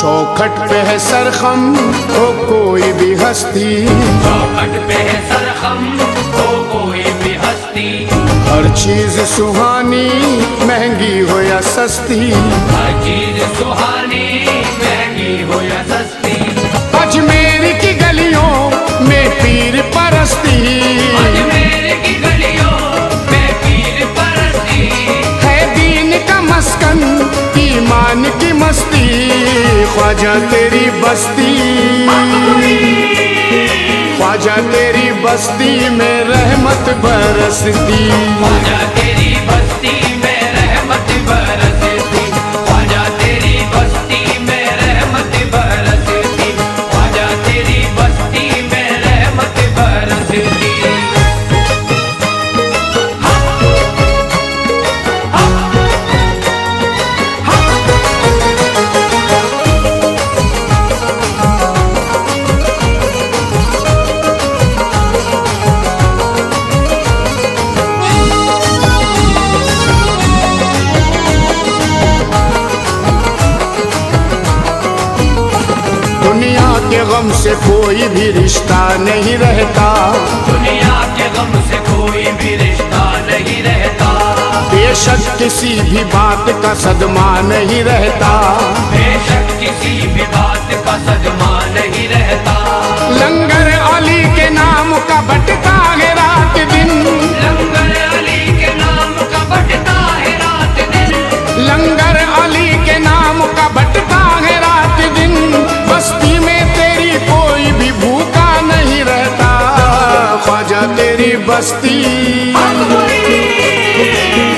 चौखट पे है सरखम हो कोई भी हस्ती, चौखट पे है सरखम हो कोई भी हस्ती। हर चीज सुहानी महंगी हो या सस्ती, हर चीज सुहानी महंगी हो या सस्ती। अजमेर की गलियों में पीर परस्ती, अजमेर की गलियों में पीर परस्ती। है दीन का मस्कन ईमान की मस्ती, ख्वाजा तेरी बस्ती, ख्वाजा तेरी बस्ती में रहमत बरसती, ख्वाजा तेरी बस्ती में रहमत बरसती। ख्वाजा तेरी बस्ती में रहमत बरसती। ख्वाजा तेरी बस्ती में रहमत बरसती। दुनिया के गम से कोई भी रिश्ता नहीं रहता, दुनिया के गम से कोई भी रिश्ता नहीं रहता। बेशक किसी भी बात का सदमा नहीं रहता, बेशक किसी भी बात का सदमा नहीं रहता। लंगर अली के नाम का बटता है रात दिन, लंगर अली के नाम का बटता है रात दिन। लंगर अली के नाम का बटता है रात दिन, बस्ती में तेरी कोई भी भूखा नहीं रहता, ख्वाजा तेरी बस्ती,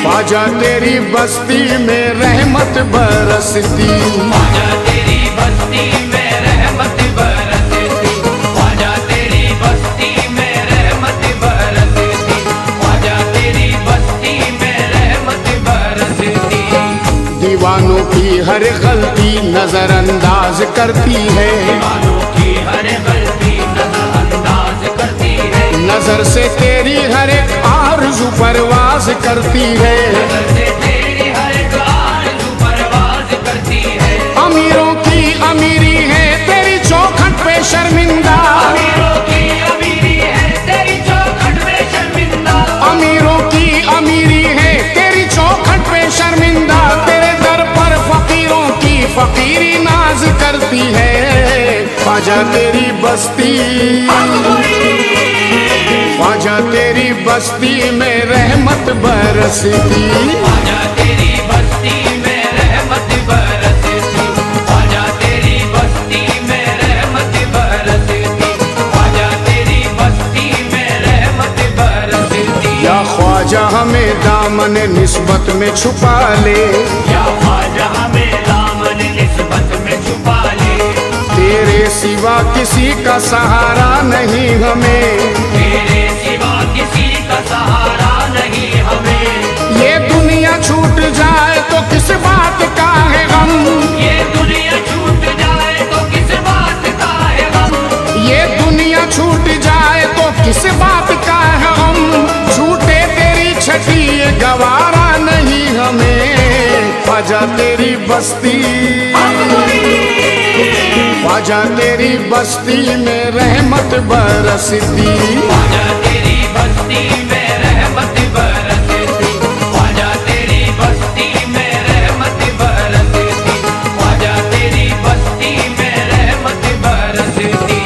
ख्वाजा तेरी बस्ती में रहमत बरसती, ख्वाजा तेरी बस्ती में रहमत बरसती। ख्वाजा तेरी बस्ती में रहमत बरसती। ख्वाजा तेरी बस्ती में रहमत बरसती। दीवानों की हर गलती नजरअंदाज करती है, दीवानों की हर गलती नजरअंदाज करती है। नजर से तेरी हर एक आरज़ू परवाज करती है, नजर से तेरी हर एक आरज़ू परवाज करती है। अमीरों की अमीरी है तेरी चौखट पे शर्मिंदा, अमीरों की अमीरी है तेरी चौखट पे शर्मिंदा। अमीरों की अमीरी है तेरी चौखट पे शर्मिंदा, तेरे दर पर फकीरों की फकीरी नाज करती है, ख्वाजा तेरी बस्ती, ख्वाजा तेरी बस्ती में रहमत बरसती, ख्वाजा तेरी बस्ती में रहमत बरसती। ख्वाजा तेरी बस्ती में रहमत बरसती। ख्वाजा तेरी बस्ती में रहमत बरसती। या ख्वाजा हमें दामन निस्बत में छुपा ले, या ख्वाजा हमें दामन निस्बत में छुपा ले। तेरे सिवा किसी का सहारा नहीं हमें, तेरे सिवा किसी का सहारा नहीं हमें। ये दुनिया छूट जाए तो किस बात का है गम, ये दुनिया छूट जाए तो किस बात का है गम। ये दुनिया छूट जाए तो किस बात का है गम, छूटे तेरी छठी ये गवारा नहीं हमें, ख्वाजा तेरी बस्ती, ख्वाजा तेरी बस्ती में रहमत बरसती, ख्वाजा तेरी बस्ती में रहमत बरसती। ख्वाजा तेरी बस्ती में रहमत बरसती। ख्वाजा तेरी बस्ती में रहमत बरसती।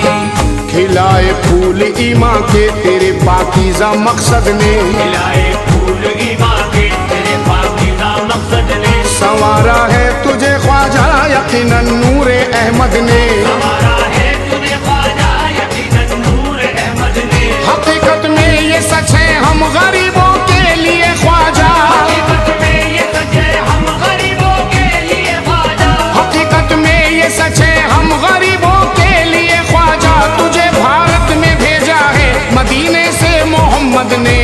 खिलाए फूल ईमा के तेरे पाकीज़ा मकसद ने, खिलाए फूल ईमान के तेरे पाकीज़ा मकसद ने। संवारा है तुझे ख्वाजा यकीनन नूरे अहमद ने, हमारा है तुझे ख्वाजा यकीनन नूर अहमद ने। हकीकत में ये सच है हम गरीबों के लिए ख्वाजा, हकीकत में ये सच है हम गरीबों के लिए ख्वाजा। हकीकत में ये सच है हम गरीबों के लिए ख्वाजा, तुझे भारत में भेजा है मदीने से मोहम्मद ने,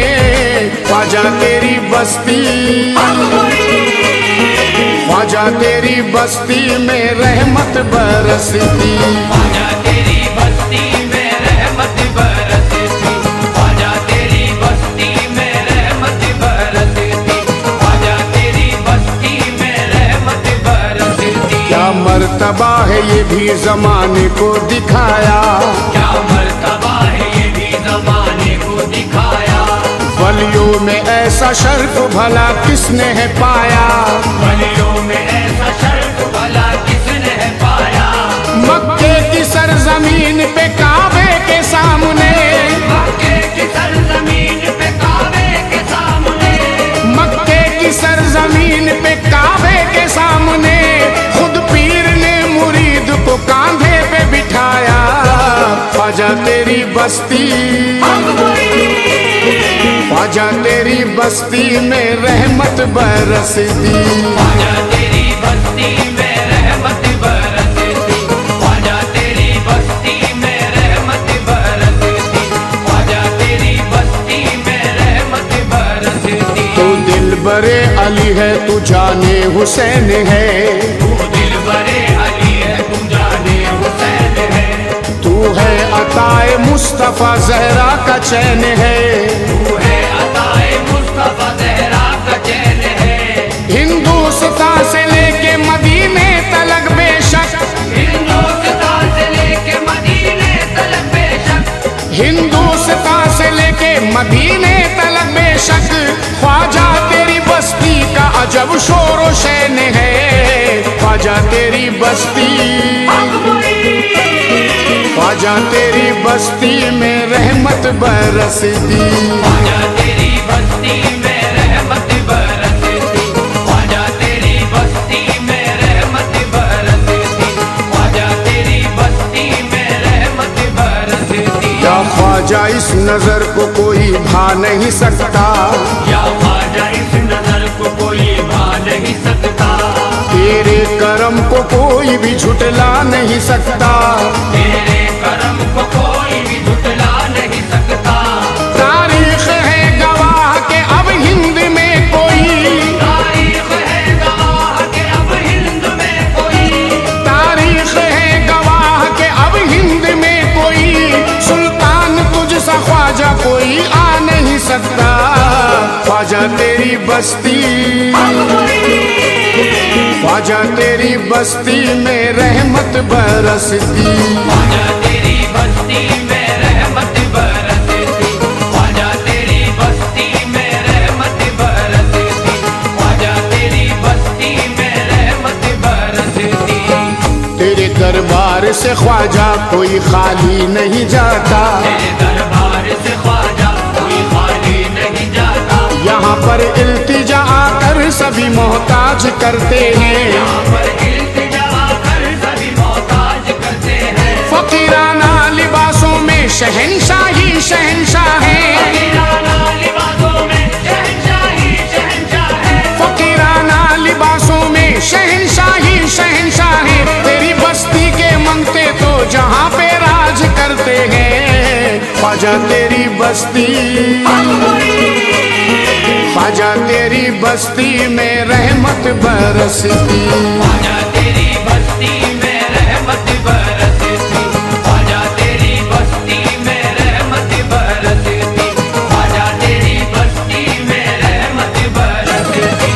ख्वाजा तेरी बस्ती, ख्वाजा तेरी बस्ती में रहमत बरसती, ख्वाजा तेरी बस्ती में रहमत बरसती। ख्वाजा तेरी बस्ती में रहमत बरसती। ख्वाजा तेरी बस्ती में रहमत बरसती। मर्तबा है ये भी जमाने को दिखाया, क्या मर्तबा है ये भी जमाने को दिखाया। वलियों में ऐसा शर्फ भला किसने है पाया, वलियों में ऐसा शर्फ भला किसने है पाया। मक्के की सरजमीन पे काबे के सामने, मक्के की सरजमीन पे काबे के सामने, मक्के की सरजमीन पे काबे के सामने खुद पीर ने मुरीद को कांधे पे बिठाया। ख्वाजा तेरी बस्ती, ख्वाजा तेरी बस्ती में रहमत बरसती, ख्वाजा तेरी बस्ती में रहमत बरसती, ख्वाजा तेरी बस्ती में रहमत बरसती, ख्वाजा तेरी बस्ती में रहमत बरसती। तू दिल बरे अली है, तू जाने हुसैन है, तू दिल बरे अली है, तू जाने हुसैन है। तू है अताए मुस्तफा ज़हरा का चैन है, तू है अताए मुस्तफा ज़हरा का चैन है। हिंदुस्तान से लेके मदीने तलक बेशक, हिंदुस्तान से लेके मदीने तलक बेशक, हिंदुस्तान से लेके मदीने तलक बेशक, ख्वाजा तेरी बस्ती का अजब शोर शैन है। ख्वाजा तेरी बस्ती, ख्वाजा तेरी बस्ती में रहमत बरसती, ख्वाजा तेरी बस्ती में रहमत बरसती, ख्वाजा तेरी बस्ती में रहमत बरसती, ख्वाजा तेरी बस्ती में रहमत बरसती। या ख्वाजा इस नजर को कोई भा नहीं सकता, या ख्वाजा इस नजर को कोई भा नहीं सकता, तेरे करम को कोई भी झुटला नहीं सकता, तेरे करम को कोई भी झुटला नहीं सकता। तारीख है गवाह के अब हिंद में कोई, तारीख है गवाह के अब हिंद में कोई, तारीख है गवाह के अब हिंद में कोई, सुल्तान तुझसा ख्वाजा कोई आ नहीं सकता। ख्वाजा तेरी बस्ती, ख्वाजा तेरी बस्ती में रहमत बरसती, ख्वाजा तेरी बस्ती में रहमत बरसती, ख्वाजा तेरी बस्ती में रहमत बरसती, ख्वाजा तेरी बस्ती में रहमत बरसती। तेरे दरबार से ख्वाजा कोई खाली नहीं जाता, तेरे दरबार से ख्वाजा कोई खाली नहीं जाता। यहाँ पर इल्तिजा आकर सभी मोहताज करते हैं, यहाँ पर इल्तिजा कर सभी मोहताज करते हैं। फकीराना लिबासों में शहंशाही शहंशाह है, फकीराना लिबासों में शहंशाही शहंशाह है, फकीराना लिबासों में शहंशाही शहंशाह है। तेरी बस्ती के मंगते तो जहाँ पे राज करते हैं। ख्वाजा तेरी बस्ती, ख्वाजा तेरी बस्ती में रहमत बरसती, ख्वाजा तेरी बस्ती में रहमत बरसती, ख्वाजा तेरी बस्ती में रहमत बरसती, ख्वाजा तेरी बस्ती में रहमत बरसती।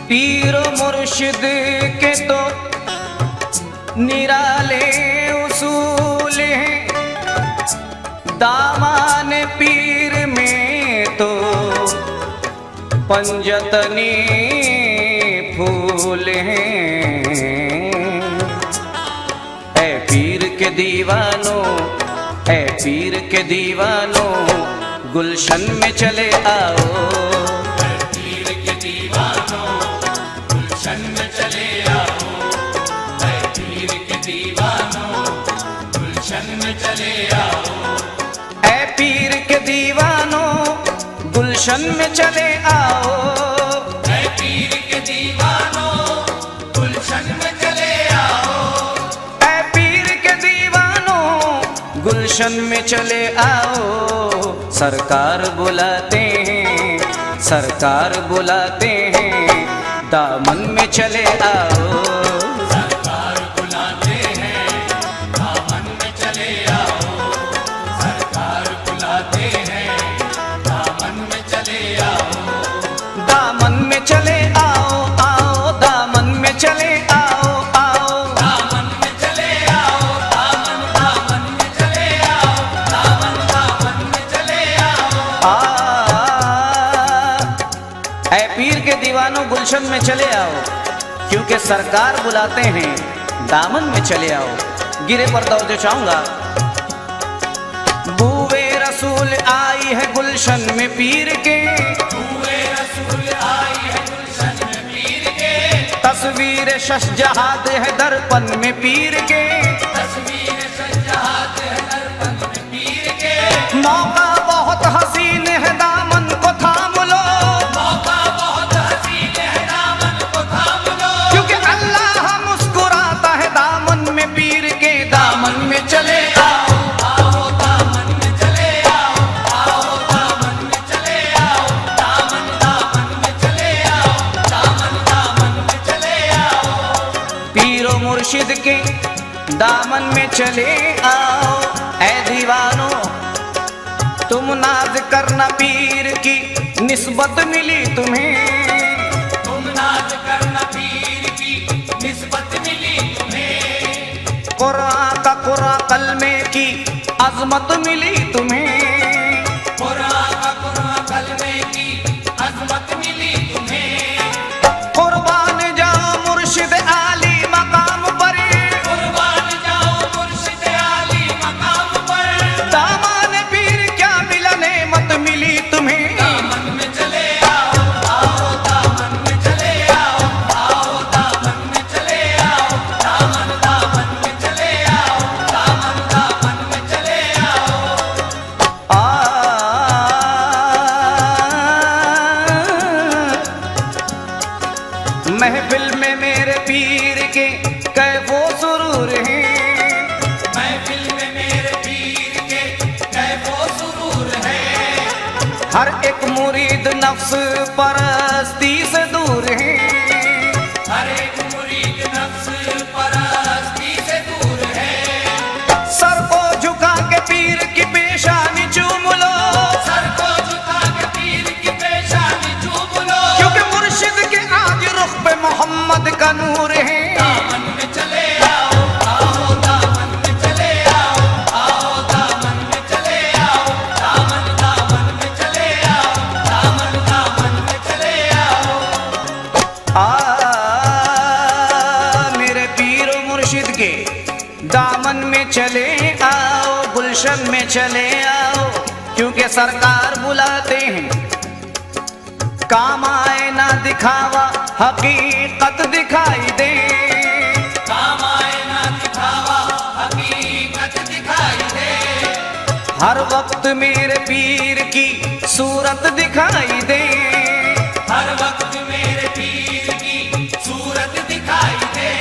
पीरो मुर्शिद के तो निराले उसूल हैं, दामान पीर में तो पंजतनी फूल हैं। ऐ पीर के दीवानों, ऐ पीर के दीवानों, गुलशन में चले आओ। पीर के दीवानों, गुलशन में चले आओ। पीर के दीवानों, गुलशन में चले आओ। ऐ पीर दीवानों गुलशन में चले आओ, ऐ पीर के दीवानों गुलशन में चले आओ, ऐ पीर के दीवानों गुलशन में चले आओ। सरकार बुलाते हैं, सरकार बुलाते हैं, दामन में चले आओ। सरकार बुलाते हैं दामन में चले आओ, सरकार बुलाते हैं दामन में चले आओ, दामन में चले आओ, आओ दामन में चले आओ, आओ दामन में चले आओ, दामन दामन में चले आओ, दामन दामन में चले आओ। ऐ पीर के दीवानों गुलशन में चले आओ, क्योंकि सरकार बुलाते हैं दामन में चले आओ। गिरे पर दौड़ चाहूंगा। बूवे रसूल आई है गुलशन में पीर के, हुए रसूल आई है गुलशन में पीर के, तस्वीर शशजहाद है दर्पण में पीर के, तस्वीर सजात है दर्पण में पीर के, मौका बहुत हसीन है दामन को थाम लो, मौका बहुत हसीन है दामन को थाम लो, क्योंकि अल्लाह मुस्कुराता है दामन में पीर के। दामन में चले आओ, आओ दामन में चले आओ, आओ दामन में चले आओ, दामन दामन में चले आओ, दामन दामन में चले आओ, पीरो मुर्शिद के दामन में चले आओ। ऐ दीवानो तुम नाज करना पीर की निस्बत मिली तुम्हें, तुम नाज करना पीर की निस्बत मिली तुम्हें, कुरान का कुरा कलमे की अजमत मिली तुम्हें, कुरान का कुरान कलमे की अजमत मिली तुम्हें, कुर्बान जाओ मुर्शिद आली मकाम पर, कुर्बान जाओ मुर्शिद आली मकाम पर, दामन पीर क्या मिला नेमत मिली तुम्हें। दामन में चले आओ, आओ दामन में चले आओ, आओ दामन में चले आओ, दामन दामन में चले आओ, दामन दामन में चले आओ। महफिल में मेरे पीर के कैफो सुरूर हैं, महफिल में मेरे पीर के कैफो सुरूर है, हर एक मुरीद नफ्स परस्ती से दूर है। हर एक मुरीद नफ्स परस्ती से दूर है, सर को झुका के पीर की पेशानी चूम लो, सर को झुका के पीर की पेशानी चूम लो, क्योंकि मुर्शिद के आज रुख पे मोहम्मद का नूर है। दामन में चले आओ, आओ दामन में चले आओ, आओ दामन में चले आओ, दामन दामन में चले आओ, दामन दामन में चले आओ। मेरे पीरो मुर्शिद के दामन में चले आओ, गुलशन में चले आओ, क्योंकि सरकार बुलाते हैं। काम आए ना दिखावा हकीकत दिखाई दे, काम आए ना दिखावा हकीकत दिखाई दे, हर वक्त मेरे पीर की सूरत दिखाई दे। हर वक्त मेरे पीर की सूरत दिखाई दे,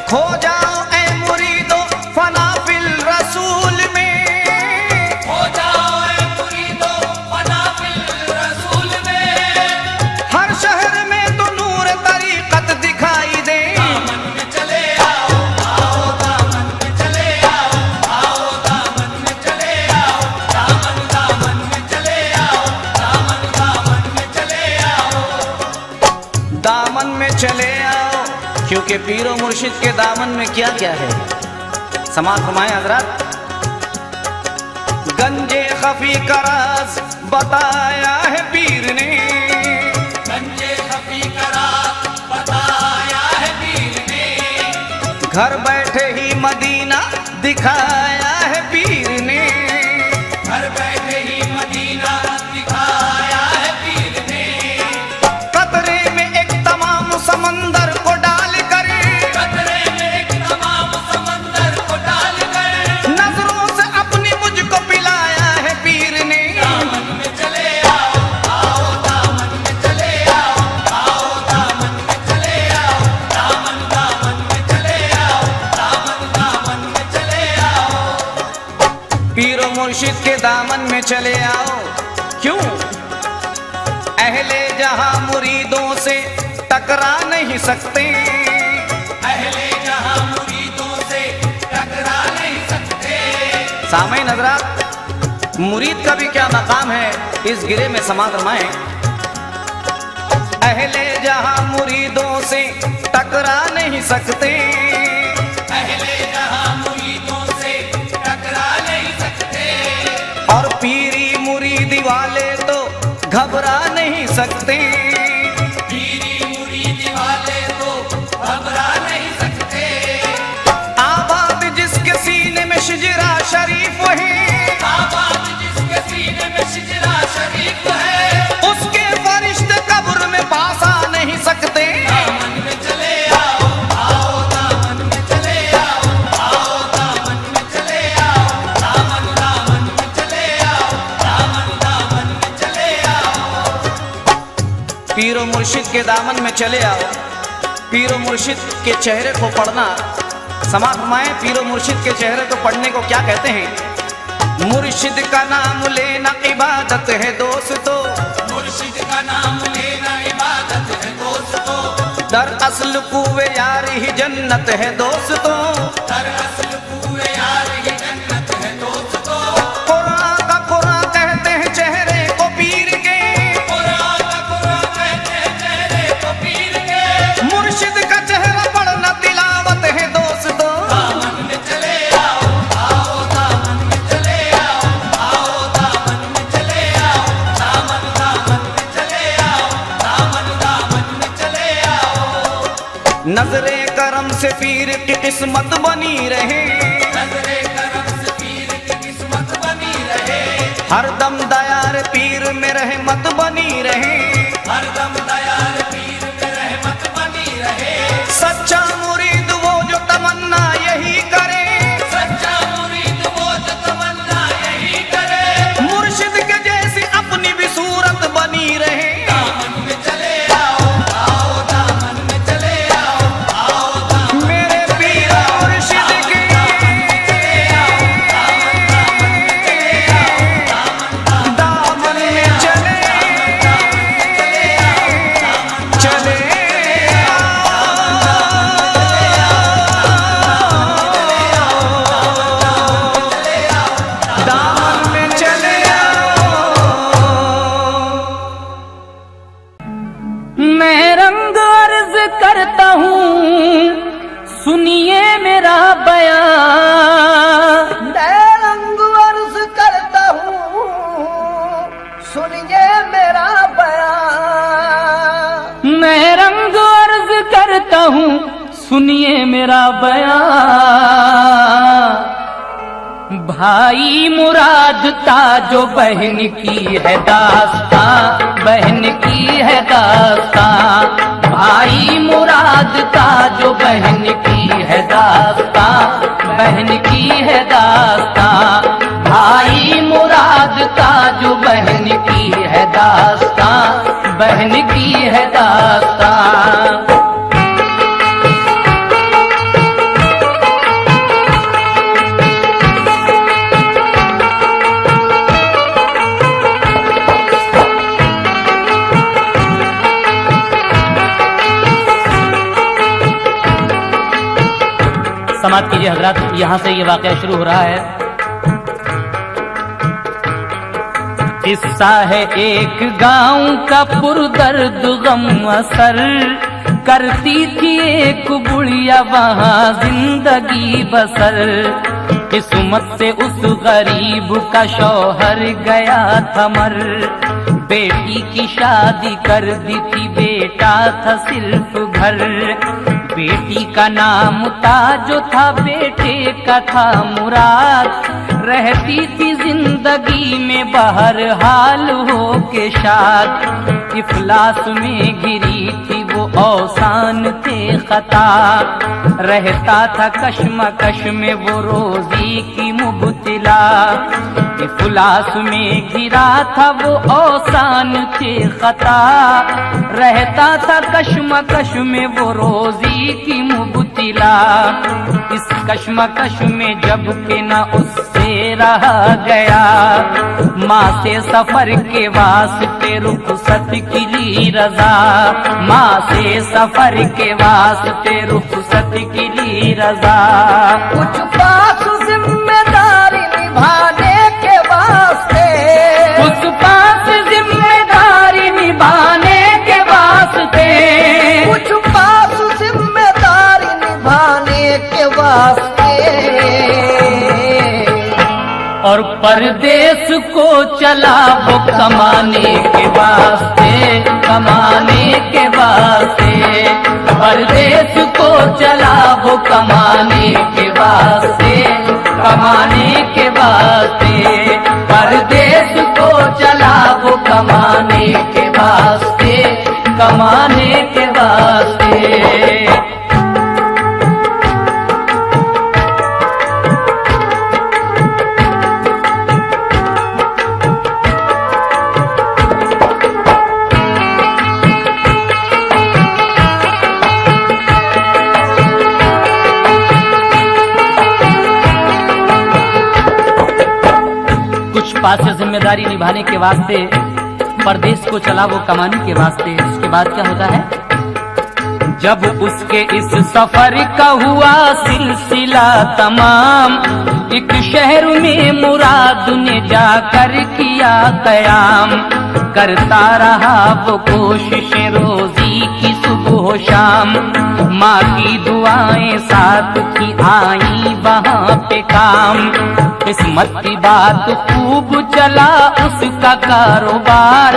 खो जाओ ऐ मुरीदो फना फिल रसूल में, हो जाओ ऐ मुरीदो फना फिल रसूल में, हर शहर में तो नूर तरीकत दिखाई दे। दामन में चले आओ, आओ दामन में चले आओ, आओ दामन में चले आओ, दामन दामन में चले आओ, दामन दामन में चले आओ। दामन में चले आओ, क्योंकि पीरो मुर्शिद के दामन में क्या क्या है। समाज फरमाए हजरत। गंजे खफी का राज बताया है पीर ने, गंजे खफी का राज बताया है पीर ने, घर बैठे ही मदीना दिखाया है पीर ने, घर बैठे ही मदीना दिखाया है पीर ने, कतरे में एक तमाम समंदर को डाल कर, कतरे में एक तमाम समंदर को डाल कर, नजरों से अपनी मुझको पिलाया है पीर ने। के दामन में चले आओ। क्यों? अहले जहां मुरीदों से टकरा नहीं सकते, अहले जहां मुरीदों से टकरा नहीं सकते। सामईन हज़रात, मुरीद का भी क्या मकाम है, इस गिरे में समात रमाएं। अहले जहां मुरीदों से टकरा नहीं सकते, अहले जहां मुरीदों से टकरा नहीं सकते। और पीरी मुरीदी वाले तो घबरा नहीं सकते, पीरी मुरीदी वाले तो घबरा नहीं सकते। आबाद जिसके सीने में शिजरा शरीफ है, आबाद जिसके सीने में शिजरा शरीफ है, उसके फरिश्ते कब्र में पास आ नहीं सकते। दामन में चले आओ, आओ दामन में चले आओ, आओ दामन में चले आओ, दामन दामन में चले आओ, दामन दामन में चले आओ। पीरो मुर्शिद के दामन में चले आओ। पीरो मुर्शिद के चेहरे को पढ़ना, समात फरमाएं, पीरो मुर्शिद के चेहरे को पढ़ने को क्या कहते हैं? मुर्शिद का नाम लेना इबादत है दोस्तों, मुर्शिद का नाम लेना इबादत है दोस्तों। दरअसल कुए यार ही जन्नत है दोस्तों। दरअसल कुए यार ही जन्नत है दोस्तों। कुरान का कुरान कहते हैं चेहरे को पीर के, कुरान का कुरान कहते हैं चेहरे को पीर के। मुर्शिद का चेहरा पढ़ना तिलावत है दोस्तों। दामन में चले आओ, आओ दामन में चले आओ, आओ दामन में चले आओ, दामन दामन में चले आओ, दामन दामन में चले आओ। नजरे करम से पीर की किस्मत बनी रहे, नजरे करम से पीर की किस्मत बनी रहे। हरदम दयार पीर में रहमत बनी रहे। हरदम दयाल पीर में रहमत बनी रहे। सच्चा मुरीद वो जो तमन्ना यही करे, सच्चा मुरीद वो जो तमन्ना यही करे। मुर्शिद के जैसी अपनी भी सूरत बनी रहे। दामन में चले आओ, आओ दामन में चले आओ, आओ दामन मेरे पीर मुर्शिद के दामन में चले चले दामन में चले मैं रंग अर्ज करता हूँ, सुनिए मेरा बयान। मैं रंग अर्ज करता हूँ, सुनिए मेरा बयान। मैं रंग अर्ज करता हूँ, सुनिए मेरा बयान। भाई मुराद ताजो बहन की है दास्तां, बहन की है दास्तां। भाई मुराद ताजो बहन की है दास्तां, बहन की है दास्तां। भाई मुराद ताजो बहन की है दास्तां, बहन की है दास्तां। समाप्त कीजिए हजरत, यहाँ से ये वाकया शुरू हो रहा है। किस्सा है एक गांव का पुरदर्द गम असर, करती थी एक बुढ़िया वहाँ जिंदगी बसर। किस्मत से उस गरीब का शौहर गया था मर, बेटी की शादी कर दी थी, बेटा था सिर्फ घर। बेटी का नाम ताजो था, बेटे का था मुराद। रहती थी जिंदगी में बहरहाल हो के शाद। इफलास में गिरी थी वो वो औसान थे खता। रहता था कश्मकश में वो रोजी की मुबतला, इफलास में गिरा था वो औसान थे खता। रहता था कश्मकश में वो रोजी की मुबतला, इस कश्मकश में जब के न उससे रहा गया। माँ से सफर के वास्ते रुखसत की ली रजा, माँ से सफर के वास्ते रुखसत की ली रजा। कुछ पास जिम्मेदारी निभाने के वास्ते, कुछ पास जिम्मेदारी निभाने के वास्ते, कुछ पास जिम्मेदारी निभाने के वास्ते। और परदेश को चला वो कमाने के वास्ते, कमाने के वास्ते। परदेश को चला वो कमाने के वास्ते, कमाने के वास्ते। परदेश को चला वो कमाने के वास्ते, कमाने के वास्ते। पास से जिम्मेदारी निभाने के वास्ते, परदेश को चला वो कमाने के वास्ते। उसके बाद क्या होता है? जब उसके इस सफर का हुआ सिलसिला तमाम, एक शहर में मुराद ने जाकर किया कयाम। करता रहा वो कोशिश रोजी की सुबह शाम, माँ की दुआएं साथ की आई वहाँ पे काम। किस्मत की बात खूब चला उसका कारोबार,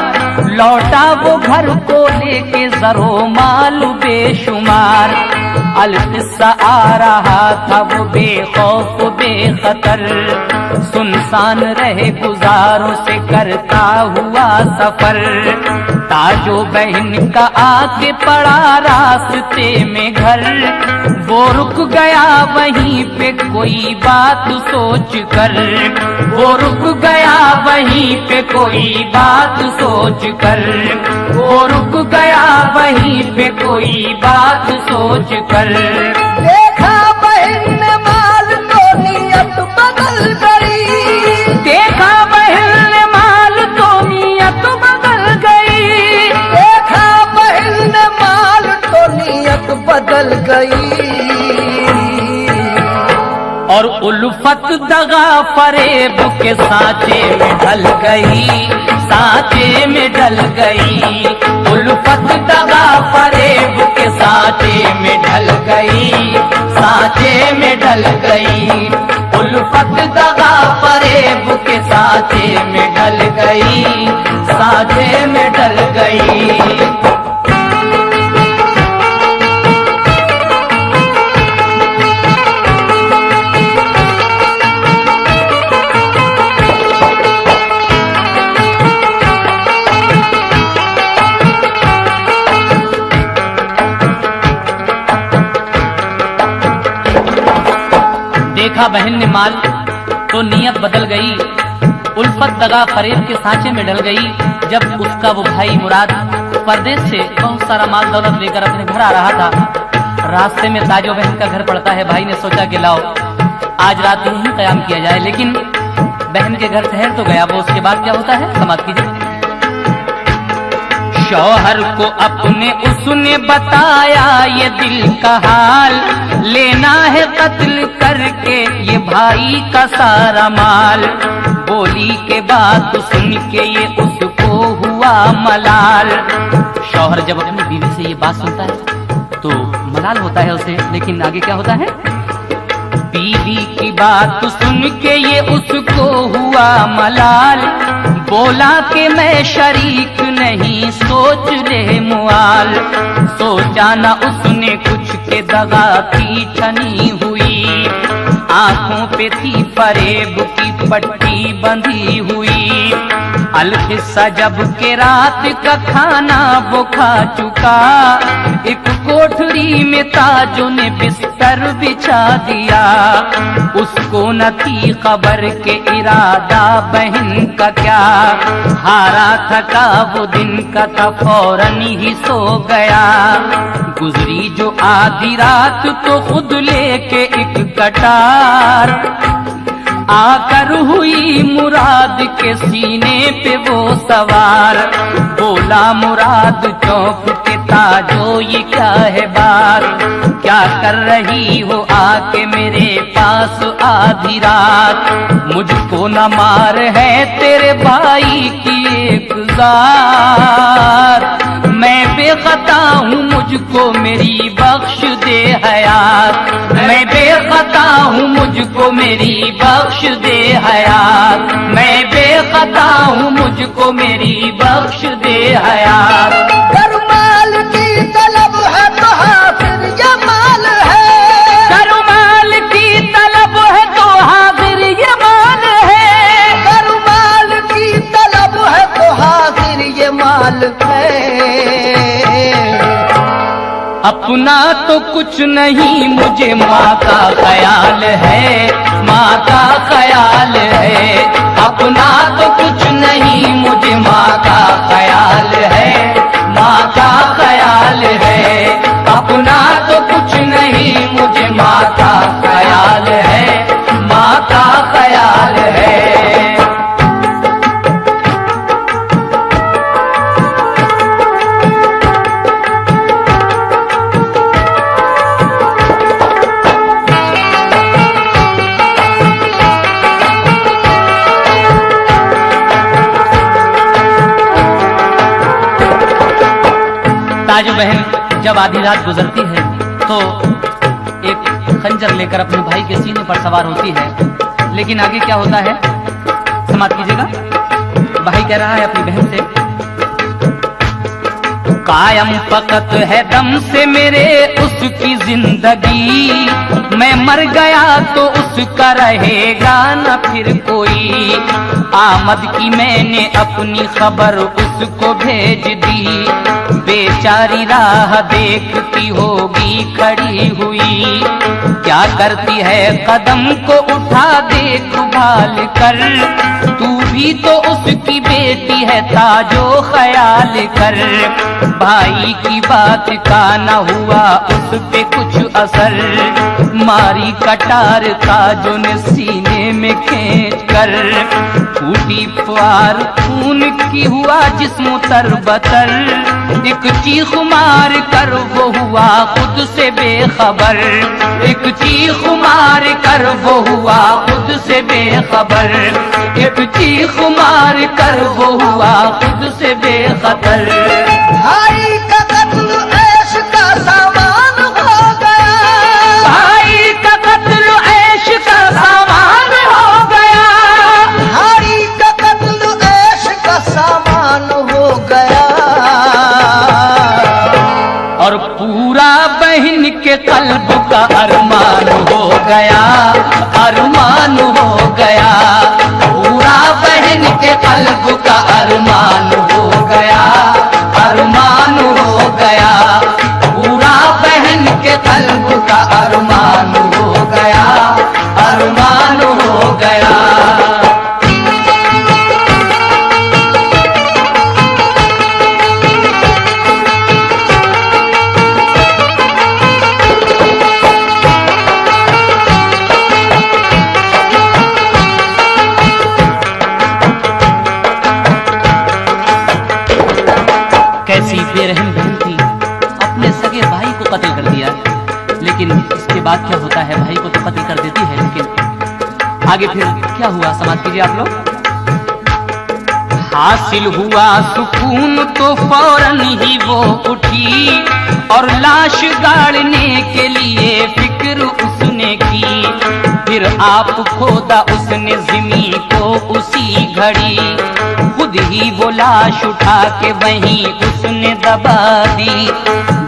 लौटा वो घर को लेके जरो माल बेशुमार। अलकिस्सा आ रहा था वो बेखौफ बेखतर, सुनसान रहे गुजारों से करता हुआ सफर। ताजो बहन का आके पड़ा रास्ते में घर, वो रुक गया वहीं पे कोई बात सोच कर। वो रुक गया वहीं पे कोई बात सोच कर। वो रुक गया वहीं पे कोई बात सोच कर। देखा बहन ने माल तो नियत बदल गई, देखा बहन ने माल तो नियत बदल गई। देखा बहन ने माल तो नियत बदल गई। और उल्फत दगा फरेब के सांचे में ढल गई, सांचे में ढल गई। उल्फत दगा फरेब के सांचे में ढल गई, सांचे में ढल गई। उल्फत दगा फरेब के सांचे में ढल गई, सांचे में ढल गई। देखा बहन ने माल तो नियत बदल गई, उल्फत दगा फरेब के सांचे में ढल गई। जब उसका वो भाई मुराद परदेश से बहुत सारा माल दौलत लेकर अपने घर आ रहा था, रास्ते में ताजो बहन का घर पड़ता है। भाई ने सोचा कि लाओ आज रात ही कयाम किया जाए, लेकिन बहन के घर ठहर तो गया वो। उसके बाद क्या होता है समाप्त कीजिए। शौहर को अपने उसने बताया ये दिल का हाल, लेना है कत्ल करके ये भाई का सारा माल। बोली के बात सुन के ये उसको हुआ मलाल। शौहर जब अपनी बीवी से ये बात सुनता है तो मलाल होता है उसे, लेकिन आगे क्या होता है? बीवी की बात सुन के ये उसको हुआ मलाल। बोला कि मैं शरीक नहीं, सोच ले मुआल। सोचा ना उसने कुछ के दगा की छनी हुई, आंखों पे थी फरेब की पट्टी बंधी हुई। अलकिस्सा जब के रात का खाना वो खा चुका, एक कोठरी में ताजों ने बिस्तर बिछा दिया। उसको न थी खबर के इरादा बहन का क्या, हारा थका वो दिन का था फौरन ही सो गया। गुजरी जो आधी रात तो खुद लेके एक कटार, आकर हुई मुराद के सीने पे वो सवार। बोला मुराद चौक के ताजो ये क्या है बात, क्या कर रही हो आके मेरे पास आधी रात। मुझको न मार है तेरे भाई की एक ज़ात, मैं बेखता हूँ मुझको मेरी बख्श दे हयात। मैं बेखता हूँ मुझको मेरी बख्श दे हयात। मैं बेखता हूँ मुझको मेरी बख्श दे हयात। कर माल की तलब है तो हाजिर ये माल है, कर माल की तलब है तो हाजिर ये माल है। कर माल की तलब है तो हाजिर ये माल है। अपना तो कुछ नहीं मुझे माँ का ख्याल है, माँ का ख्याल है। अपना तो कुछ नहीं मुझे माँ का ख्याल है, माँ का ख्याल है। अपना तो कुछ नहीं मुझे माँ का ख्याल है, माँ का ख्याल है। ताजो बहन जब आधी रात गुजरती है तो एक खंजर लेकर अपने भाई के सीने पर सवार होती है। लेकिन आगे क्या होता है समाप्त कीजिएगा। भाई कह रहा है अपनी बहन से, कायम फकत है दम से मेरे उसकी जिंदगी, मैं मर गया तो उसका रहेगा न फिर कोई। आमद की मैंने अपनी खबर उसको भेज दी, बेचारी राह देखती होगी खड़ी हुई। क्या करती है कदम को उठा देखभाल कर, तू भी तो उसकी बेटी है ताजो ख्याल कर। भाई की बात का न हुआ उस पे कुछ असर, मारी कटार ताजो ने सीने में खींच कर। फूटी फुआर खून की हुआ जिस्म तरबतर, एक चीख मार कर वो हुआ खुद से बेखबर। एक चीख मार कर वो हुआ खुद से बेखबर। एक चीख मार कर वो हुआ खुद से बेखबर। भाई का कत्ल ऐश का सामान हो गया, भाई का कत्ल ऐश का सामान हो गया। भाई का कत्ल ऐश का सामान हो गया। और पूरा बहन के कल्ब का अरमान हो गया, अरमान हो गया। पूरा बहन के कल्ब का अरमान हो गया, अरमान हो गया। पूरा बहन के कल्ब का अरमान हो गया, अरमान हो गया। कैसी बेरहम बहन थी, अपने सगे भाई को कत्ल कर दिया। लेकिन इसके बाद क्या होता है, भाई को तो कत्ल कर देती है, लेकिन आगे फिर क्या हुआ समाप्त कीजिए आप लोग। हासिल हुआ सुकून तो फौरन ही वो उठी, और लाश गाड़ने के लिए फिक्र उसने की। फिर आप खोदा उसने ज़मीन को उसी घड़ी, खुद ही वो लाश उठा के वहीं उसने दबा दी।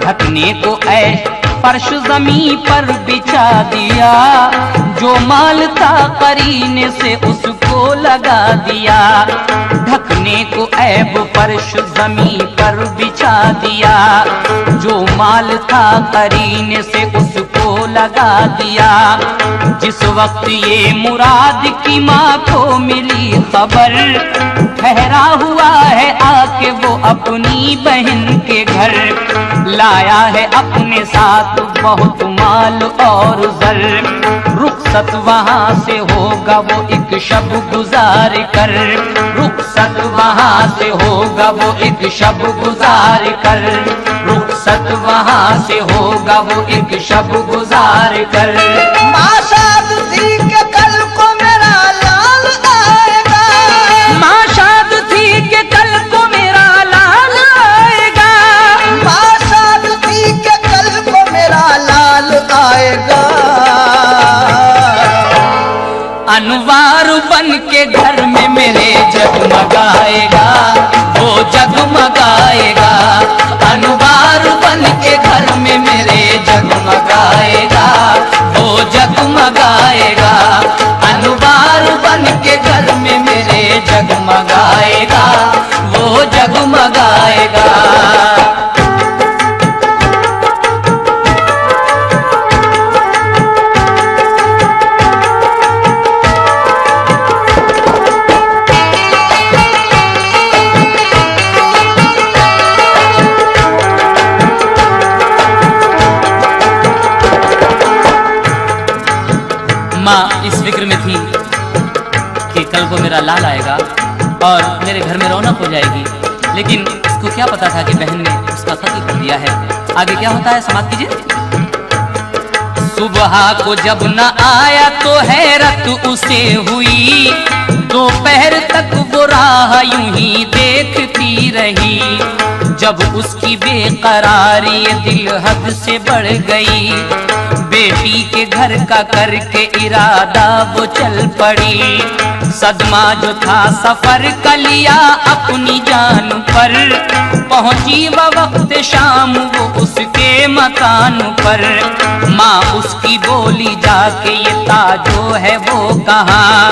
ढकने को ऐश फर्श जमीन पर बिछा दिया, जो माल था करीने से उसको लगा दिया। ढकने अपने को ऐब फर्श जमी पर बिछा दिया, जो माल था करीने से उसको लगा दिया। जिस वक्त ये मुराद की माँ को मिली खबर, ठहरा हुआ है आके वो अपनी बहन के घर, लाया है अपने साथ बहुत माल और जर। रुखसत वहां से होगा वो एक शब गुजार कर, रुखसत वहां से होगा वो एक शब गुजार कर, रुखसत वहां से होगा वो एक शब गुजार कर। माँ शादी के कल को मेरा लाल आएगा, माँ शादी के कल को मेरा लाल आएगा, माँ शादी के कल को मेरा लाल आएगा। अनवार बन के घर में मेरे जगमगाएगा, वो जगमगाएगा। अनवार बन के घर में मेरे जगमगाएगा, वो जगमगाएगा। अनवार बन के घर में मेरे जगमगाएगा, वो जगमगाएगा। माँ इस फिक्र में थी कि कल को मेरा लाल आएगा और मेरे घर में रौनक हो जाएगी, लेकिन उसको क्या पता था कि बहन ने उसका कत्ल कर दिया है। आगे क्या होता है समाप्त कीजिए। सुबह को जब न आया तो हैरत उसे हुई, दोपहर तक वो राह यूं ही देखती रही। जब उसकी बेकरारी दिल हद से बढ़ गई, बेटी के घर का करके इरादा वो चल पड़ी। सदमा जो था सफर का लिया अपनी जान पर, पहुंची वह वक्त शाम वो उसके मकान पर। माँ उसकी बोली जाके ये ताजो है वो कहाँ,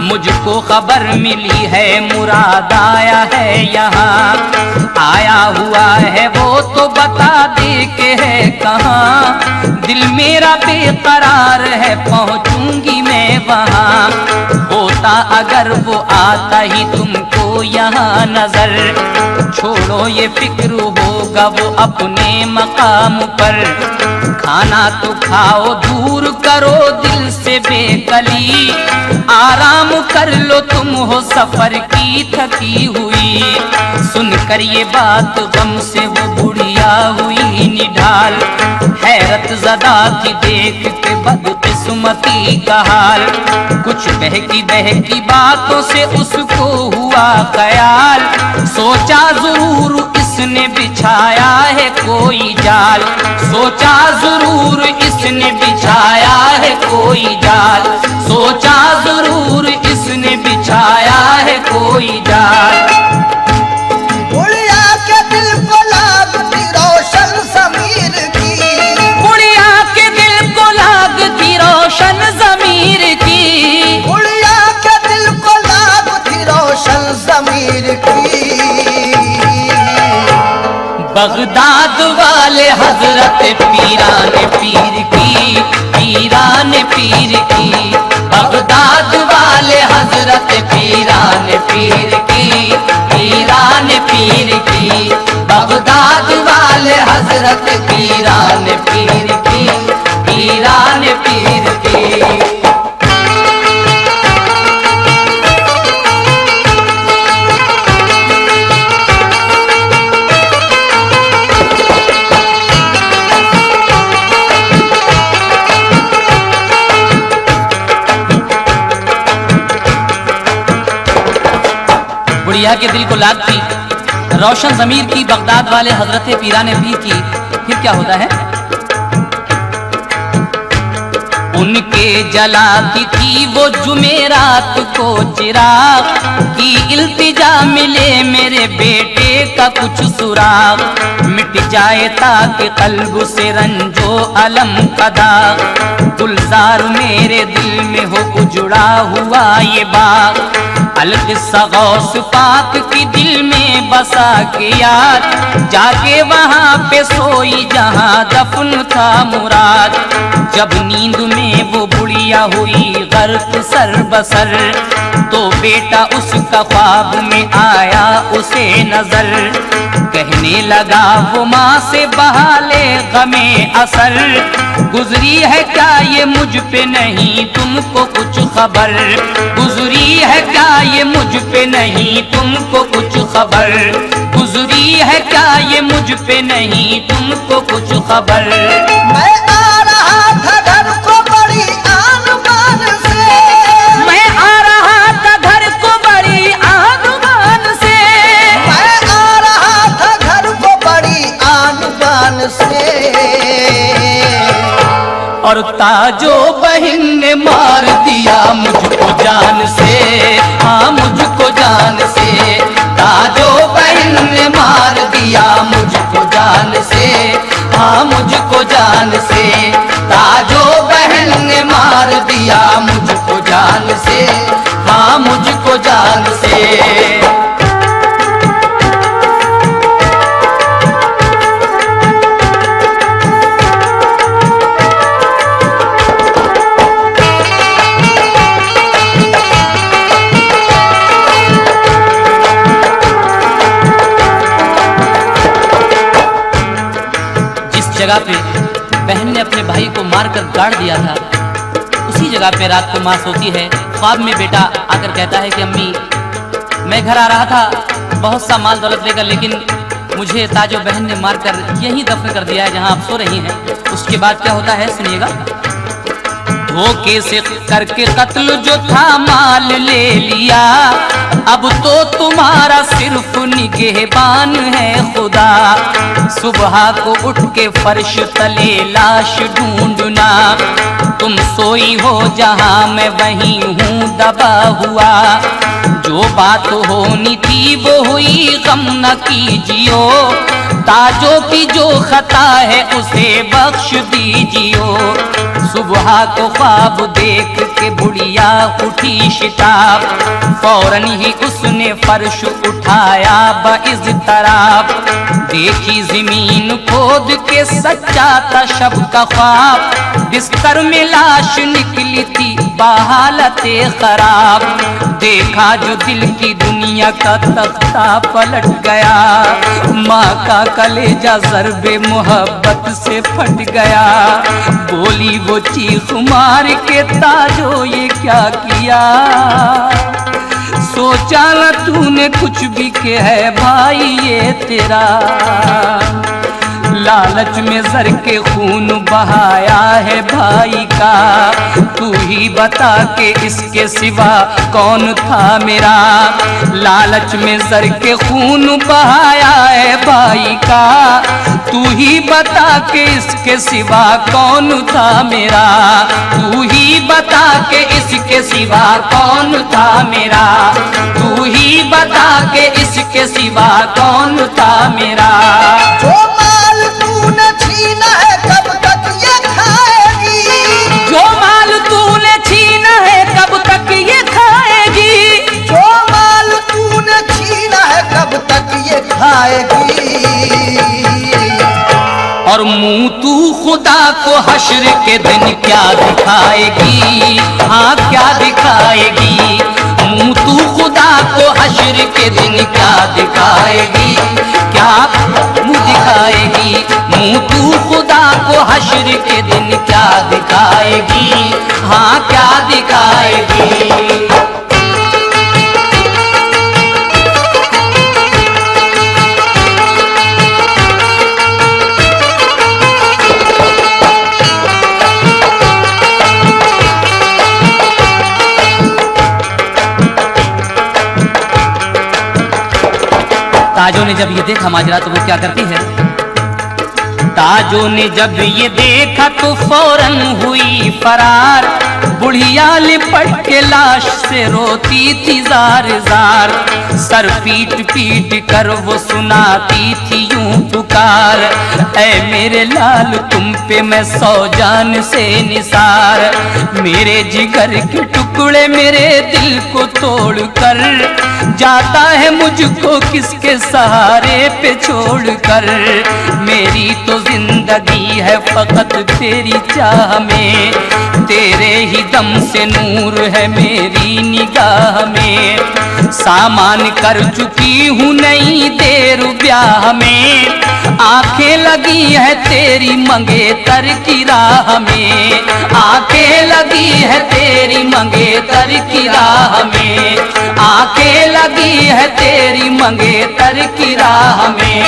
मुझको खबर मिली है मुराद आया है यहाँ। आया हुआ है वो तो बता दे के है कहाँ, दिल मेरा बेकरार है पहुंचूंगी मैं वहाँ। होता अगर वो आता ही तुमको यहाँ नजर, छोड़ो ये फिक्र होगा वो अपने मकाम पर। खाना तो खाओ दूर करो दिल से बेकली, आराम कर लो तुम हो सफर की थकी हुई। सुनकर ये बात गम से वो बुढ़िया हुई निढाल, हैरत ज़दा थी देख के बदकिस्मती का हाल। कुछ बहकी बहकी बातों से उसको हुआ ख्याल, सोचा जरूर इसने बिछाया है कोई जाल, सोचा जरूर इसने बिछाया है कोई जाल, सोचा जरूर इसने बिछाया है कोई जाल। बुढ़िया के दिल को लागती रोशन ज़मीर की, बुढ़िया के दिल को लागती रोशन ज़मीर की, बुढ़िया के दिल को लागती रोशन ज़मीर की। बगदाद वाले हजरत पीरान पीर की, पीरान पीर की। बगदाद वाले हजरत पीरान पीर की, पीरान पीर की। बगदाद वाले हजरत पीरान पीर की, पीरान पीर की। बुढ़िया के दिल को लागती रोशन ज़मीर की, बगदाद वाले हजरत पीरान पीर की। फिर क्या होता है? उनके जलाती थी वो जुमेरात को चिराग, की इल्तिजा मिले मेरे बेटे का कुछ सुराग। मिट जाए ताकि कल्ब से रंजो अलम का दाग, गुलजार मेरे दिल में हो उजड़ा हुआ ये बाग। अलकिस्सा गौस पाक की दिल में बसा के याद, जाके वहाँ पे सोई जहाँ दफन था मुराद। जब नींद में वो बुढ़िया हुई गर्क सर बसर, तो बेटा उसका ख्वाब में आया उसे नजर। कहने लगा वो माँ से बहाले गमे असर, गुजरी है क्या ये मुझ पे नहीं तुमको कुछ खबर, गुजरी है क्या ये मुझ पे नहीं तुमको कुछ खबर, गुजरी है क्या ये मुझ पे नहीं तुमको कुछ खबर। मैं आ रहा था घर को बड़ी आन बान से, मैं आ रहा था घर को बड़ी आन बान से, मैं आ रहा था घर को बड़ी आन बान से। और ताजो बहन ने मार दिया मुझको जान से, हाँ मुझको जान से। ताजो बहन ने मार दिया मुझको जान से, हाँ मुझको जान से। ताजो बहन ने मार दिया मुझको जान से, हाँ मुझको जान से। जगह पे बहन ने अपने भाई को मारकर गाड़ दिया था, उसी जगह पे रात को माँ सोती है। ख्वाब में बेटा आकर कहता है कि अम्मी मैं घर आ रहा था बहुत सा माल दौलत लेकर, लेकिन मुझे ताजो बहन ने मारकर यहीं दफन कर दिया है जहाँ आप सो रही हैं। उसके बाद क्या होता है सुनिएगा। धोखे से करके कत्ल जो था माल ले लिया, अब तो तुम्हारा सिर्फ निगहबान है खुदा। सुबह को उठ के फर्श तले लाश ढूंढना, तुम सोई हो जहां मैं वहीं हूँ दबा हुआ। जो बात होनी थी वो हुई गम न कीजियो, ताजों की जो खता है उसे बख्श दीजियो। सुबह को ख्वाब देख के बुढ़िया उठी शिताब, फौरन ही उसने फर्श उठाया बइज़्तिराब। देखी जमीन खोद के सच्चा था शब का ख्वाब, बिस्तर में लाश निकली थी बहालते खराब। देखा जो दिल की दुनिया का तख्ता पलट गया, माँ का कलेजा ज़र्बे मोहब्बत से फट गया। बोली वो चीख मार के ताजो ये क्या किया, सोचा न तूने कुछ भी के है भाई ये तेरा। लालच में जर के खून बहाया है भाई का, तू ही बता के इसके सिवा कौन था मेरा। लालच में जर के खून बहाया है भाई का, तू ही बता के इसके सिवा कौन था मेरा। तू ही बता के इसके सिवा कौन था मेरा, तू ही बता के इसके सिवा कौन था मेरा। जो माल तूने छीना है कब तक ये खाएगी, जो माल तूने छीना है कब तक ये खाएगी, जो माल तूने छीना है कब तक ये खाएगी। और मुंह तू खुदा को हश्र के दिन क्या दिखाएगी, हाँ क्या दिखाएगी। मुंह तू खुदा को हश्र के दिन क्या दिखाएगी, क्या मुंह दिखाएगी। मुंह तू खुदा को हश्र के दिन क्या दिखाएगी, हाँ क्या दिखाएगी। ताजो ने जब ये देखा माजरा तो वो क्या करती है। ताजो ने जब ये देखा तो फौरन हुई फरार, बुढ़िया लिपट के लाश से रोती थी जार जार। सर पीट पीट कर वो सुनाती थी यूं करूं पुकार, ऐ मेरे लाल तुम पे मैं 100 जान से निसार। मेरे जिगर के टुकड़े मेरे दिल को तोड़ कर जाता है मुझको किसके सहारे पे छोड़ कर। मेरी तो जिंदगी है फकत तेरी चाह में, तेरे ही दम से नूर है मेरी निगाह में। सामान कर चुकी हूँ नई देर ब्याह में, आंखें लगी है तेरी मंगेतर की राह में। आंखें लगी है तेरी मंगेतर की राह में, आंखें लगी है तेरी मंगेतर की राह में।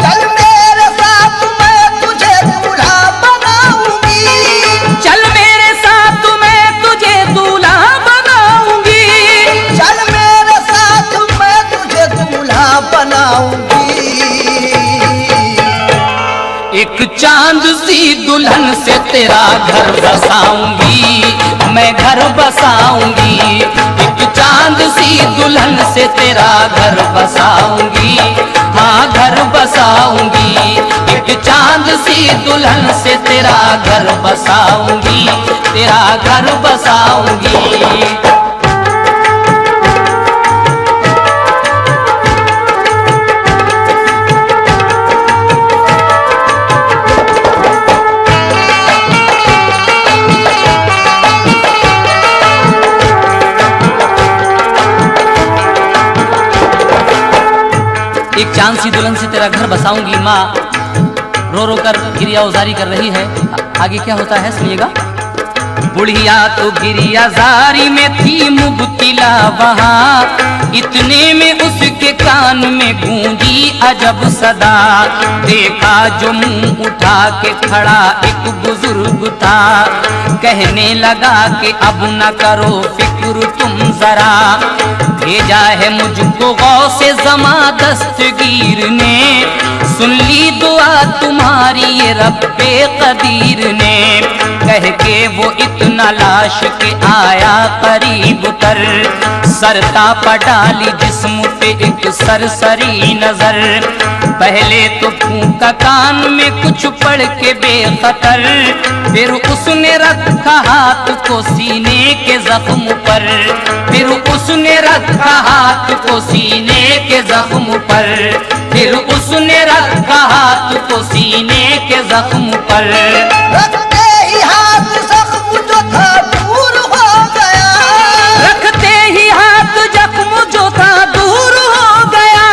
चल मेरे साथ मैं तुझे दूल्हा बनाऊंगी, चल मेरे साथ मैं तुझे दूल्हा बनाऊंगी, चल मेरे साथ मैं तुझे दूल्हा बनाऊंगी। एक चांद सी दुल्हन से तेरा घर बसाऊंगी, मैं घर बसाऊंगी। एक चांद सी दुल्हन से तेरा घर बसाऊंगी, हाँ घर बसाऊंगी। एक चांद सी दुल्हन से तेरा घर बसाऊंगी, तेरा घर बसाऊंगी। एक चांद सी दुल्हन से तेरा घर बसाऊंगी। माँ रो रो कर गिरिया उजारी कर रही है। आगे क्या होता है सुनिएगा। बुढ़िया तो गिरिया जारी में थी मुब्तिला वहाँ, इतने में उसके कान में गूंजी अजब सदा। देखा जो मुंह उठा के खड़ा एक बुजुर्ग था, कहने लगा कि अब न करो फिक्र तुम जरा। भेजा है मुझको गौसे ज़मा दस्तगीर ने, सुन ली दुआ तुम्हारी ये रब्बे कदीर ने। कह के वो इतना लाश के आया करीब तर, सरता पडाली जिस्म पे एक सरसरी नजर। पहले तो फूंका कान में कुछ पढ़ के बेखतर, फिर उसने रखा हाथ को सीने के जख्म पर, फिर उसने रखा हाथ को सीने के जख्म पर, फिर उसने रखा हाथ को सीने के जख्म पर। रखते ही हाथ जख्म जो था दूर हो गया, रखते ही हाथ जख्म जो था दूर हो गया,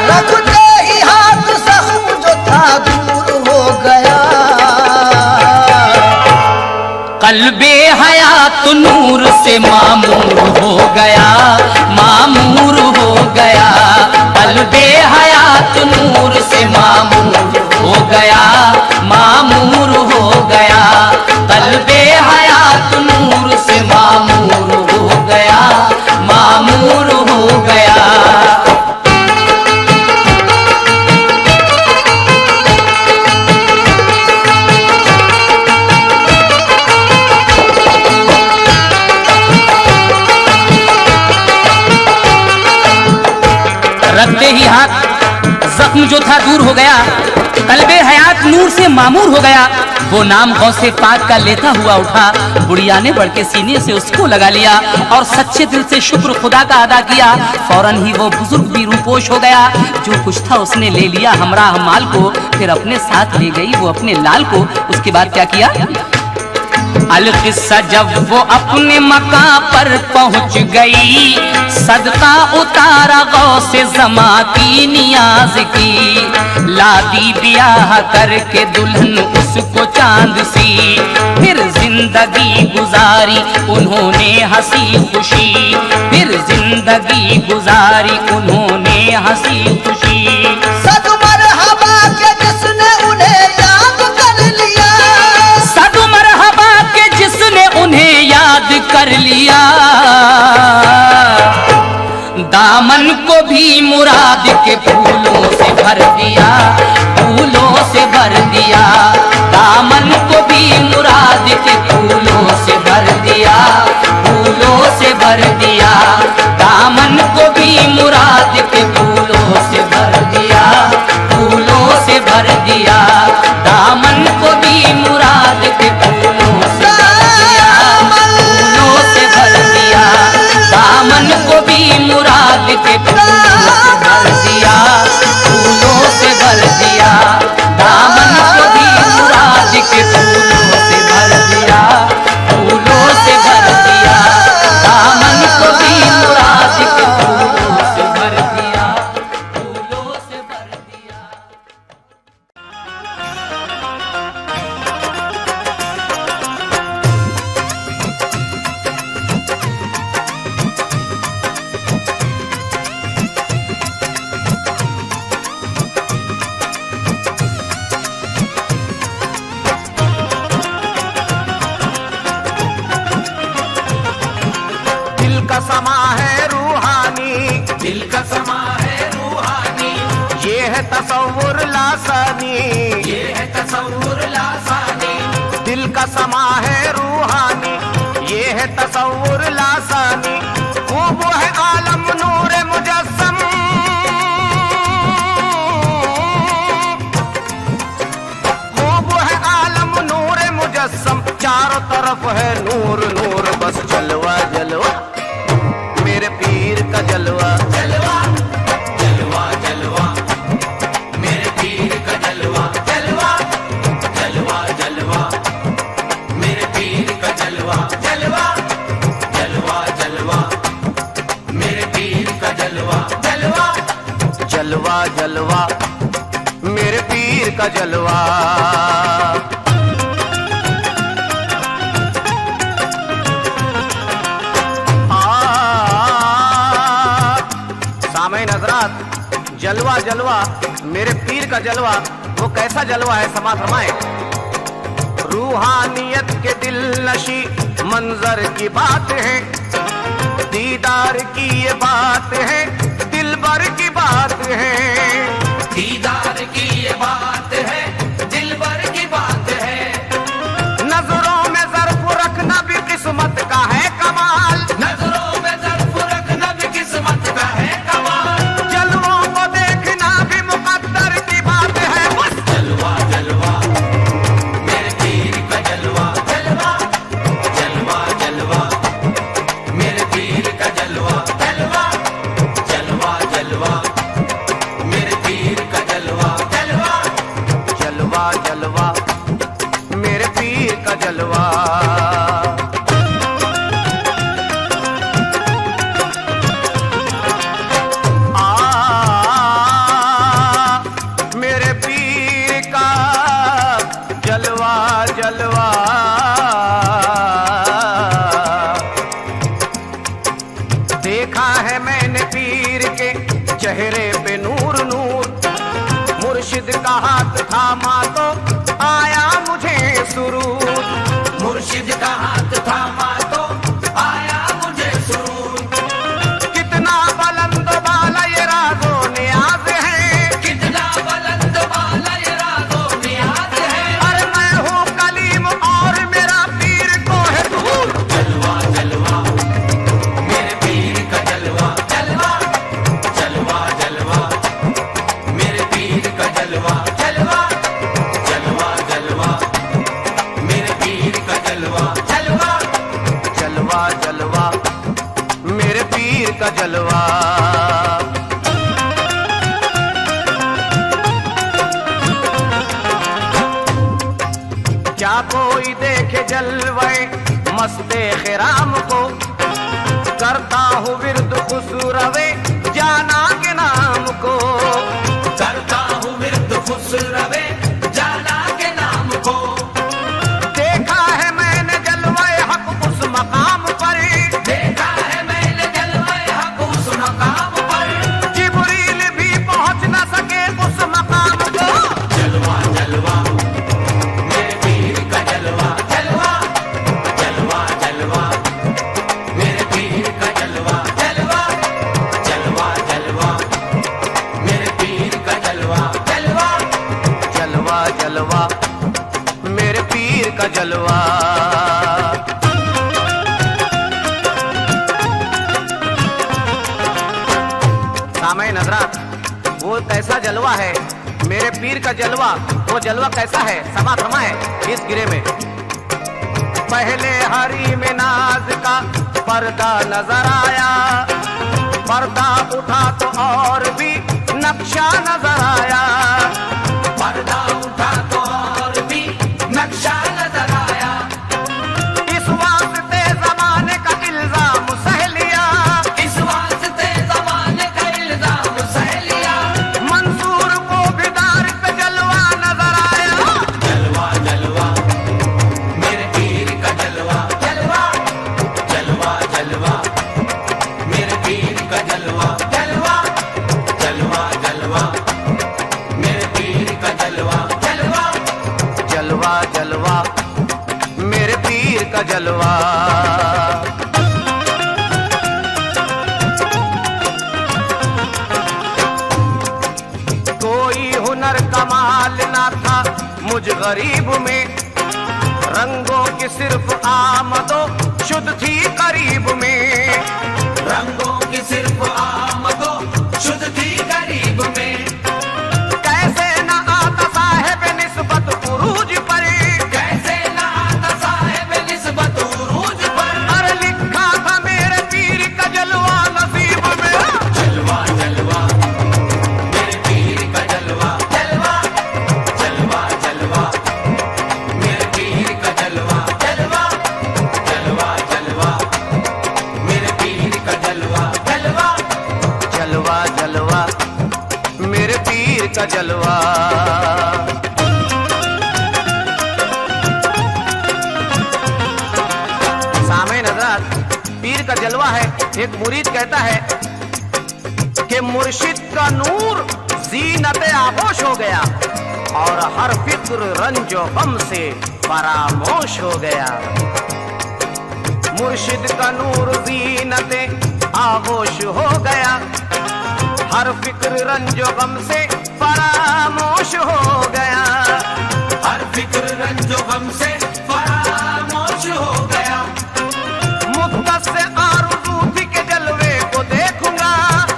रखते ही हाथ जख्म जो था दूर हो गया। कल्बे हयात नूर से मामूर हो गया, मामूर हो गया। कल्बे हयात नूर से मामूर हो गया, मामूर हो गया। कल्बे हयात नूर से मामूर हो गया, मामूर हो गया। रखते ही हाथ जख्म जो था दूर हो गया, कल्बे हयात नूर से मामूर हो गया। वो नाम गौसे पाक का लेता हुआ उठा, बुढ़िया ने बढ़ के सीने से उसको लगा लिया और सच्चे दिल से शुक्र खुदा का अदा किया। फौरन ही वो बुजुर्ग भी रूपोश हो गया। जो कुछ था उसने ले लिया हमरा माल को, फिर अपने साथ ले गई वो अपने लाल को। उसके बाद क्या किया। अलकिस्सा जब वो अपने मकां पर पहुंच गई, सदका उतारा गौसे ज़मा की नियाज की। लादी ब्याह करके दुल्हन उसको चांद सी, फिर जिंदगी गुजारी उन्होंने हंसी खुशी, फिर जिंदगी गुजारी उन्होंने हंसी खुशी। सद मरहबा के जिसने उन्हें याद कर लिया, सद मरहबा के जिसने उन्हें याद कर लिया। दामन को भी मुराद के फूलों से भर दिया, फूलों से भर दिया। दामन को भी मुराद के फूलों से भर दिया, फूलों से भर दिया। दामन को भी मुराद के फूलों से भर दिया, फूलों तसव्वुर लासानी, ये है तसव्वुर लासानी, दिल का समा है रूहानी, ये है तसव्वुर लासानी। खूब है आलम नूर मुजस्सम, खूब है आलम नूर मुजस्सम, चारों तरफ है नूर नूर, बस जलवा जलवा मेरे पीर का जलवा। जलवा जलवा जलवा मेरे पीर का जलवा, जलवा जलवा जलवा मेरे पीर का जलवा, जलवा जलवा जलवा मेरे पीर का जलवा, जलवा जलवा जलवा मेरे पीर का जलवा। सामईन हज़रात, जलवा जलवा मेरे पीर का जलवा, वो कैसा जलवा है समाज फरमाए। रूहानियत के दिल नशी मंजर की बात है, दीदार की ये बात है, दिल भर की बात है। दीदार की ये बात है, दिल भर की बात है। नजरों में ज़र्फ रखना भी किस्मत का है कमाल, नजरों में ज़र्फ रखना भी किस्मत का है कमाल। जलवों को देखना भी मुकद्दर की बात है। बस जलवा जलवा मेरे पीर का जलवा, जलवा जलवा जलवा मेरे पीर का जलवा, जलवा जलवा जलवा मेरे पीर का जलवा, जलवा जलवा जलवा मेरे पीर का जलवा। मेरे पीर का जलवा जलवा। देखा है मैंने पीर के चेहरे पे नूर नूर, मुर्शिद का हाथ थामा तो आया मुझे सुरूर। मुर्शिद का हाथ थामा तो आया मुझे सुरूर। कितना बुलंद बाला ये राज़ो नियाज़ है, कितना बुलंद वाला ये राज़ो नियाज़ है। अरे मैं हूँ कलीम और मेरा पीर को है दूर। जलवा जलवा मेरे पीर का जलवा, जलवा जलवा जलवा मेरे पीर का जलवा, जलवा जलवा जलवा मेरे पीर का जलवा, जलवा जलवा जलवा मेरे पीर का जलवा। क्या कोई देखे जलवे मस्ते खिराम को, करता हूँ विरद खुसरवे जाना के नाम को। करता हूँ विरद खुसरवे जाना के नाम को। देखा है मैंने जलवे हक उस मकाम पर, देखा है मैंने जलवे हक उस मकाम पर। जिब्रील भी पहुंच न सके उस मकाम को। जलवा जलवा मेरे पीर का जलवा, जलवा जलवा जलवा मेरे पीर का जलवा, जलवा जलवा जलवा मेरे पीर का जलवा, जलवा जलवा जलवा मेरे पीर का जलवा। सामईन हज़रात, वो कैसा जलवा है मेरे पीर का जलवा, वो जलवा कैसा है समा फरमाए इस गिरे में। पहले हरी में नाज का पर्दा नजर आया, पर्दा उठा तो और भी नक्शा नजर आया। पर्दा उठा तो और भी नक्शा नजर आया। इस वास्ते जमाने का इल्जाम सह लिया, इस वास्ते ज़माने का इल्जाम सह लिया। मंसूर को भी दार पे जलवा नजर आया। जलवा जलवा मेरे पीर का जलवा, जलवा जलवा जलवा मेरे पीर का जलवा, जलवा जलवा जलवा कमाल ना था मुझ गरीब में, रंगों की सिर्फ आमदो शुद्ध थी करीब में, रंगों की सिर्फ आमदो शुद्ध थी करीब में। कैसे न आता साहेब निस्बत उरूज पर, कैसे ना आता साहेब निस्बत उरूज पर। अरे लिखा था मेरे पीर का जलवा नसीब में। जलवा जलवा मेरे पीर का जलवा, जलवा जलवा जलवा मेरे पीर का जलवा, जलवा जलवा जलवा मेरे पीर का जलवा, जलवा जलवा जलवा मेरे पीर का जलवा। सामईन हज़रात, पीर का जलवा है। एक मुरीद कहता है कि मुर्शिद का नूर जीनत आगोश हो गया और हर फिक्र रंजो गम से फरामोश हो गया। मुर्शिद का नूर जीनत आगोश हो गया, हर फिक्र रंजो गम से फरामोश हो गया। हर फिक्र रंजो गम से फरामोश हो गया। मुद्दत से आरज़ू थी के जलवे को देखूंगा,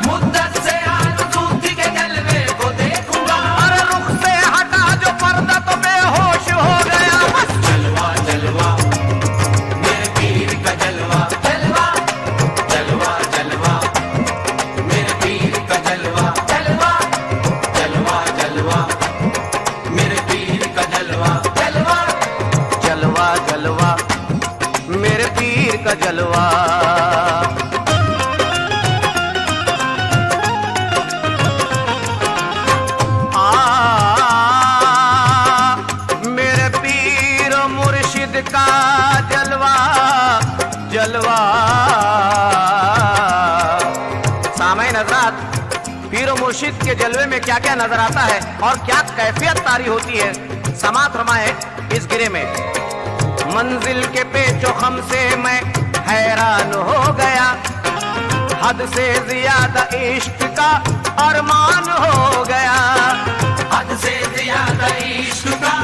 मुद्दत से आरज़ू थी के जलवे को देखूंगा। अरे रुख से हटा जो पर्दा तो बेहोश हो गया। बस जलवा जलवा मेरे पीर का जलवा, जलवा जलवा जलवा मेरे पीर का जलवा, जलवा जलवा जलवा मेरे पीर का जलवा, जलवा जलवा जलवा मेरे पीर का जलवा। मेरे पीर मुर्शिद का जलवा, जलवा। सामईन हज़रात, पीर मुर्शिद के जलवे में क्या क्या नजर आता है और क्या कैफियत तारी होती है, समात फरमाए इस गिरे में। मंजिल के पेचो खम से मैं हैरान हो गया, हद से ज्यादा इश्क का अरमान हो गया। हद से ज्यादा इश्क का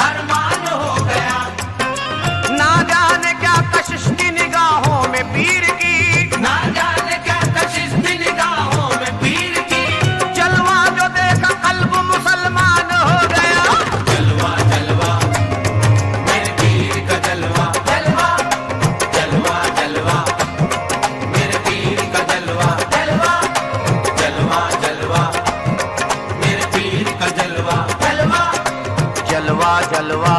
अरमान हो गया। ना जाने क्या कशिश की निगाहों में पीर की, ना जाने क्या कशिश थी निगाहों में पीर की। जलवा जो देखा कल्ब मुसलमान हो गया। जलवा जलवा मेरे पीर का जलवा, जलवा जलवा जलवा मेरे पीर का जलवा, जलवा जलवा जलवा मेरे पीर का जलवा, जलवा जलवा जलवा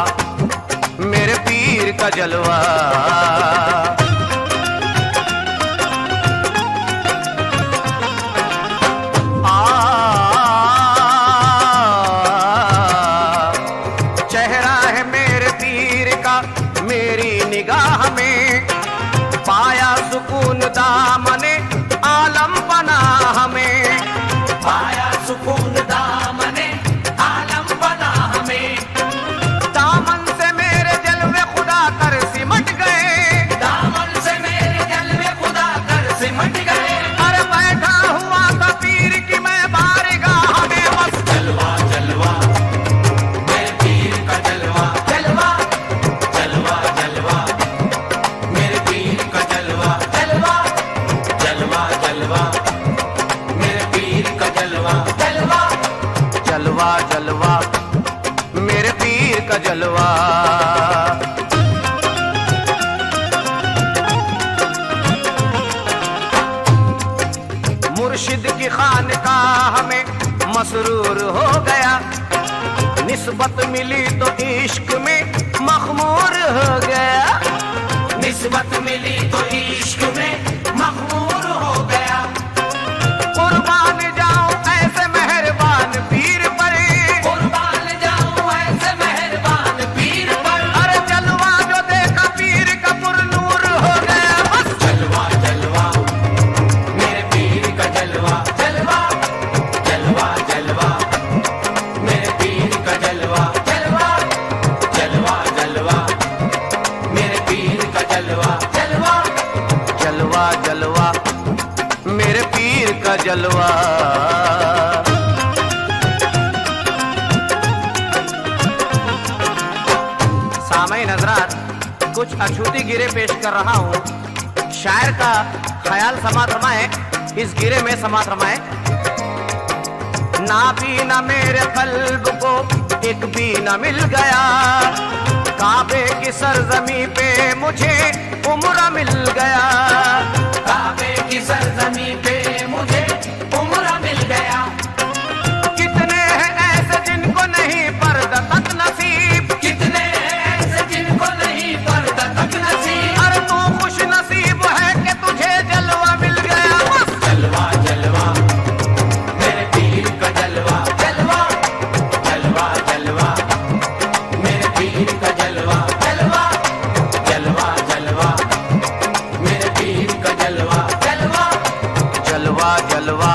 मेरे पीर का जलवा। चेहरा है मेरे पीर का मेरी निगाह में, पाया सुकून दामने आलम पनाह में। पाया सुकून दामने आलम बना हमें। दामन से मेरे जलवे खुदा कर सिमट गए, दामन से मेरे जलवे खुदा कर सिमट गए। अरे बैठा हुआ था पीर की मैं बारगाह में। बस जलवा जलवा मेरे पीर का जलवा, जलवा जलवा जलवा मेरे पीर का जलवा, जलवा जलवा जलवा मेरे पीर का जलवा, जलवा जलवा जलवा मेरे पीर का जलवा। मुर्शिद की खानकाह में मसरूर हो गया, निस्बत मिली तो इश्क में मखमूर हो गया। निस्बत मिली तो इश्क में मखमूर हो गया। कुर्बान जाऊं ऐसे मेहरबान पीर पर, कुर्बान जाऊं ऐसे मेहरबान पीर पर। अरे जलवा जो देखा पीर का पुरनूर हो गया। बस जलवा जलवा मेरे पीर का जलवा, जलवा जलवा जलवा मेरे पीर का जलवा, जलवा जलवा जलवा मेरे पीर का जलवा, जलवा जलवा जलवा मेरे पीर का जलवा। कुछ अछूती गिरे पेश कर रहा हूँ। शायर का ख्याल समात रमाए, इस गिरे में समात रमाए। ना भी ना मेरे कल्ब को एक भी ना मिल गया, काबे की सरजमी पे मुझे उम्र मिल गया। काबे की सरजमी पे मुझे उम्र मिल गया। कितने हैं ऐसे जिनको नहीं पर्दा तक नसीब, कितने ऐसे जिनको नहीं पर्दा तक नसीब। अरे तू खुश नसीब है कि तुझे जलवा मिल गया। जलवा जलवा मेरे पीर का जलवा, जलवा जलवा जलवा मेरे पीर का जलवा, जलवा जलवा जलवा मेरे पीर का जलवा, जलवा जलवा जलवा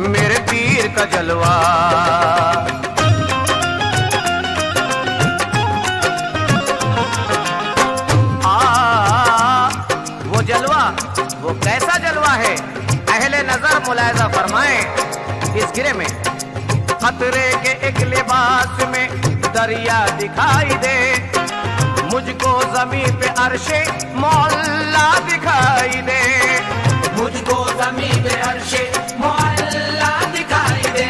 मेरे पीर का जलवा। वो जलवा, वो कैसा जलवा है, अहले नजर मुलायजा फरमाए इस गिरे में। खतरे के एक लिबास में दरिया दिखाई दे, मुझको जमीन पे अर्शे मौला दिखाई दे। मुझको ज़मीन पे अर्शे मौला दिखाई दे।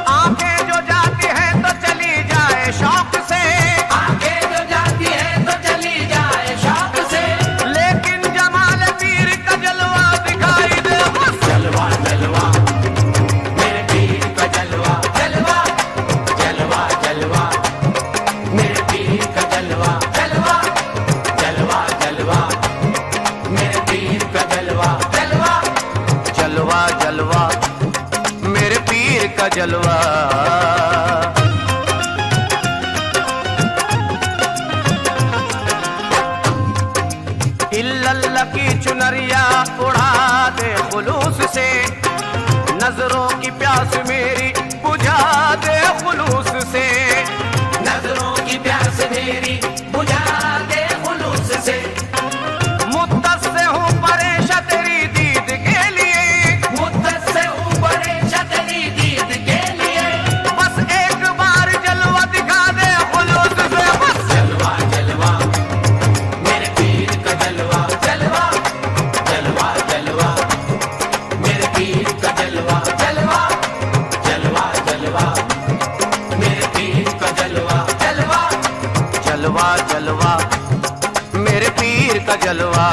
आंखें जो जाती है तो चली जाए शौक से, आंखें जो जाती है तो चली जाए शौक से। लेकिन जमाल पीर का जलवा दिखाई दे। जलवा जलवा मेरे पीर का जलवा, जलवा जलवा जलवा मेरे पीर का जलवा, जलवा जलवा जलवा मेरे पीर का जलवा, जलवा जलवा जलवा मेरे पीर का जलवा। इल्लल्लाह की चुनरिया उड़ा दे खुलूस से, नजरों की प्यास मेरी बुझा दे खुलूस से। नजरों की प्यास मेरी बुझा दे खुलूस से। मुद्दत से हूँ परेशान तेरी दीद के लिए, मुद्दत से ऊपर छतरी दीद के लिए। बस एक बार जलवा दिखा दे खुलूस से। बस जलवा जलवा मेरे पीर का जलवा, जलवा जलवा जलवा मेरे पीर का जलवा, जलवा जलवा जलवा मेरे पीर का जलवा, जलवा जलवा जलवा मेरे पीर का जलवा।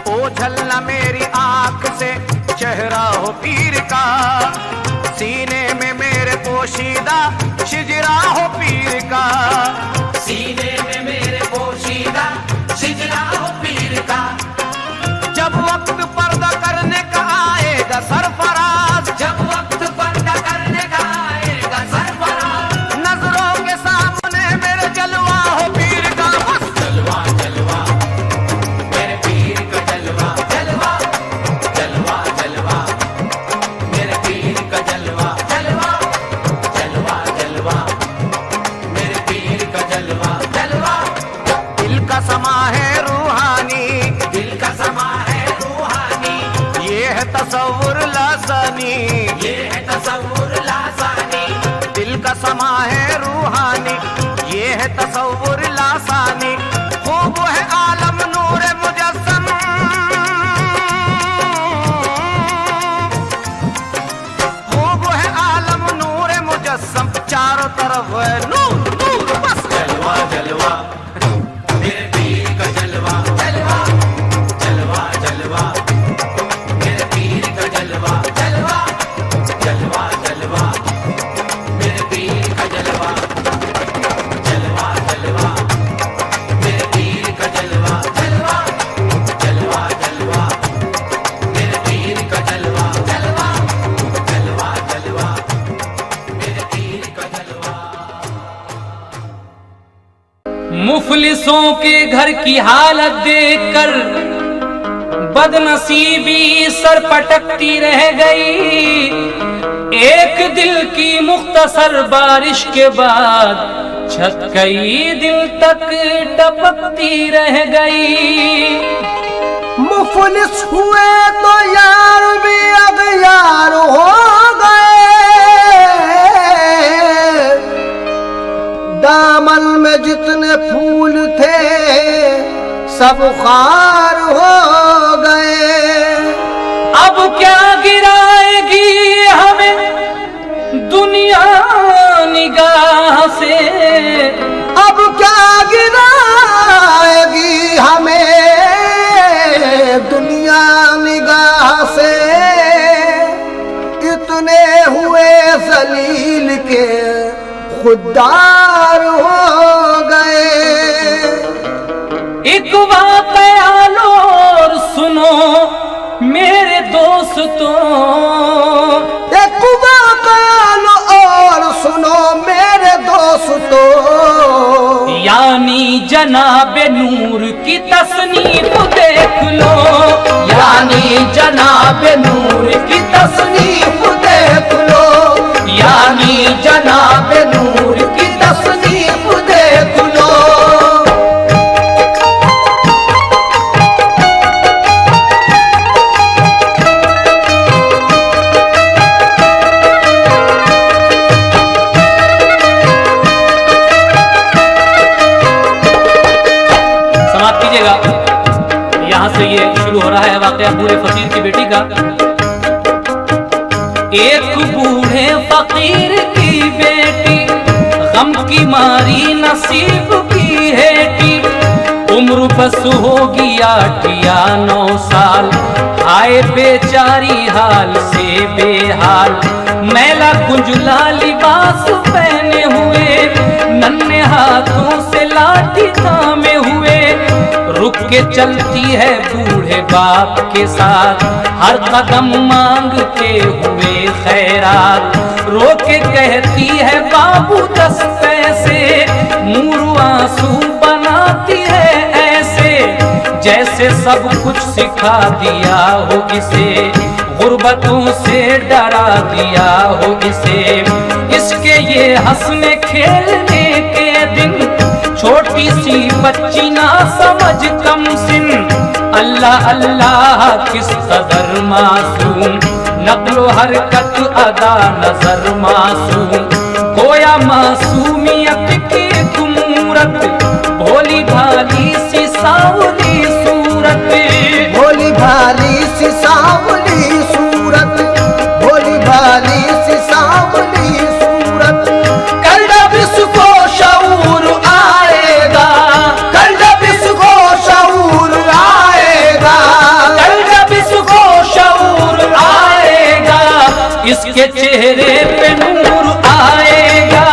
ओझलना मेरी आंख से चेहरा हो पीर का, सीने में मेरे पोशीदा शिजरा हो पीर का। सीने में मेरे पोशीदा शिजरा हो पीर का। जब वक्त पर्दा करने का आएगा सरफराज, जब वक्त पर्दा करने का आएगा सरफराज। नजरों के सामने मेरे जलवा हो पीर का। बस जलवा जलवा मेरे पीर का जलवा, जलवा जलवा जलवा मेरे पीर का जलवा, जलवा जलवा जलवा मेरे पीर का जलवा, जलवा दिल का समा है रूहानी, दिल का समा है रूहानी। ये है तसव्वुर लासानी, ये है तसव्वुर लासानी। दिल का समा है रूहानी, ये है तसव्वुर लासानी। खूब है आलम नूर मुजस्सम, खूब है आलम नूर मुजस्सम, चारों तरफ है नूर नूर। बस जलवा जलवा मेरे पीर का जलवा, जलवा जलवा जलवा मेरे पीर का जलवा, जलवा जलवा जलवा मेरे पीर का जलवा, जलवा जलवा मेरे पीर का जलवा, जलवा जलवा जलवा मेरे पीर का जलवा, जलवा जलवा जलवा मेरे पीर का जलवा। मुफलिसों के घर की हालत देखकर बदनसीबी सर पटकती रह गई। एक दिल की मुख्तसर बारिश के बाद छत कई दिल तक टपकती रह गई। मुफलिस हुए तो यार भी अगयार हो गए, फूल थे सब खार हो गए। अब क्या गिराएगी हमें दुनिया निगाह से, अब क्या गिराएगी हमें दुनिया निगाह से। इतने हुए जलील के खुददार हो गए। एक वाक़या लो और सुनो मेरे दोस्तों, एक वाक़या लो और सुनो मेरे दोस्तों। यानी जनाबे नूर की तसनीफ देख लो, यानी जनाबे नूर की तसनीफ देख लो, यानी जनाबे नूर की तसनीफ देख लो। समाप्त कीजिएगा। यहां से ये शुरू हो रहा है वाकया बूढ़े फकीर की बेटी का। एक बूढ़े फकीर की बेटी गम की मारी नसीब की हेटी, उम्र बस होगी 8 या 9 साल, आए बेचारी हाल से बेहाल। मैला गुंजला लिबास पहने हुए, नन्हे हाथों से लाठी थामे हुए, रुक के चलती है बूढ़े बाप के साथ, हर कदम मांगते हुए खैरात। रो के कहती है बाबू 10 पैसे, मुंह आंसू बनाती है ऐसे, जैसे सब कुछ सिखा दिया हो इसे, गुर्बतों से डरा दिया हो इसे। इसके ये हंसने खेलने के दिन, छोटी सी बच्ची ना समझ कम सिन, अल्लाह अल्लाह किस कदर मासूम, नक्लो हरकत अदा नजर मासूम। गोया मासूमियत की मूरत, भोली भाली सी सावली सूरत, भोली भाली सी सावली सूरत, भोली भाली सी सावली सूरत। कल जब इसको शऊर आएगा, कल जब इसको शऊर आएगा, कल जब इसको शऊर आएगा, इसके चेहरे पे नूर आएगा,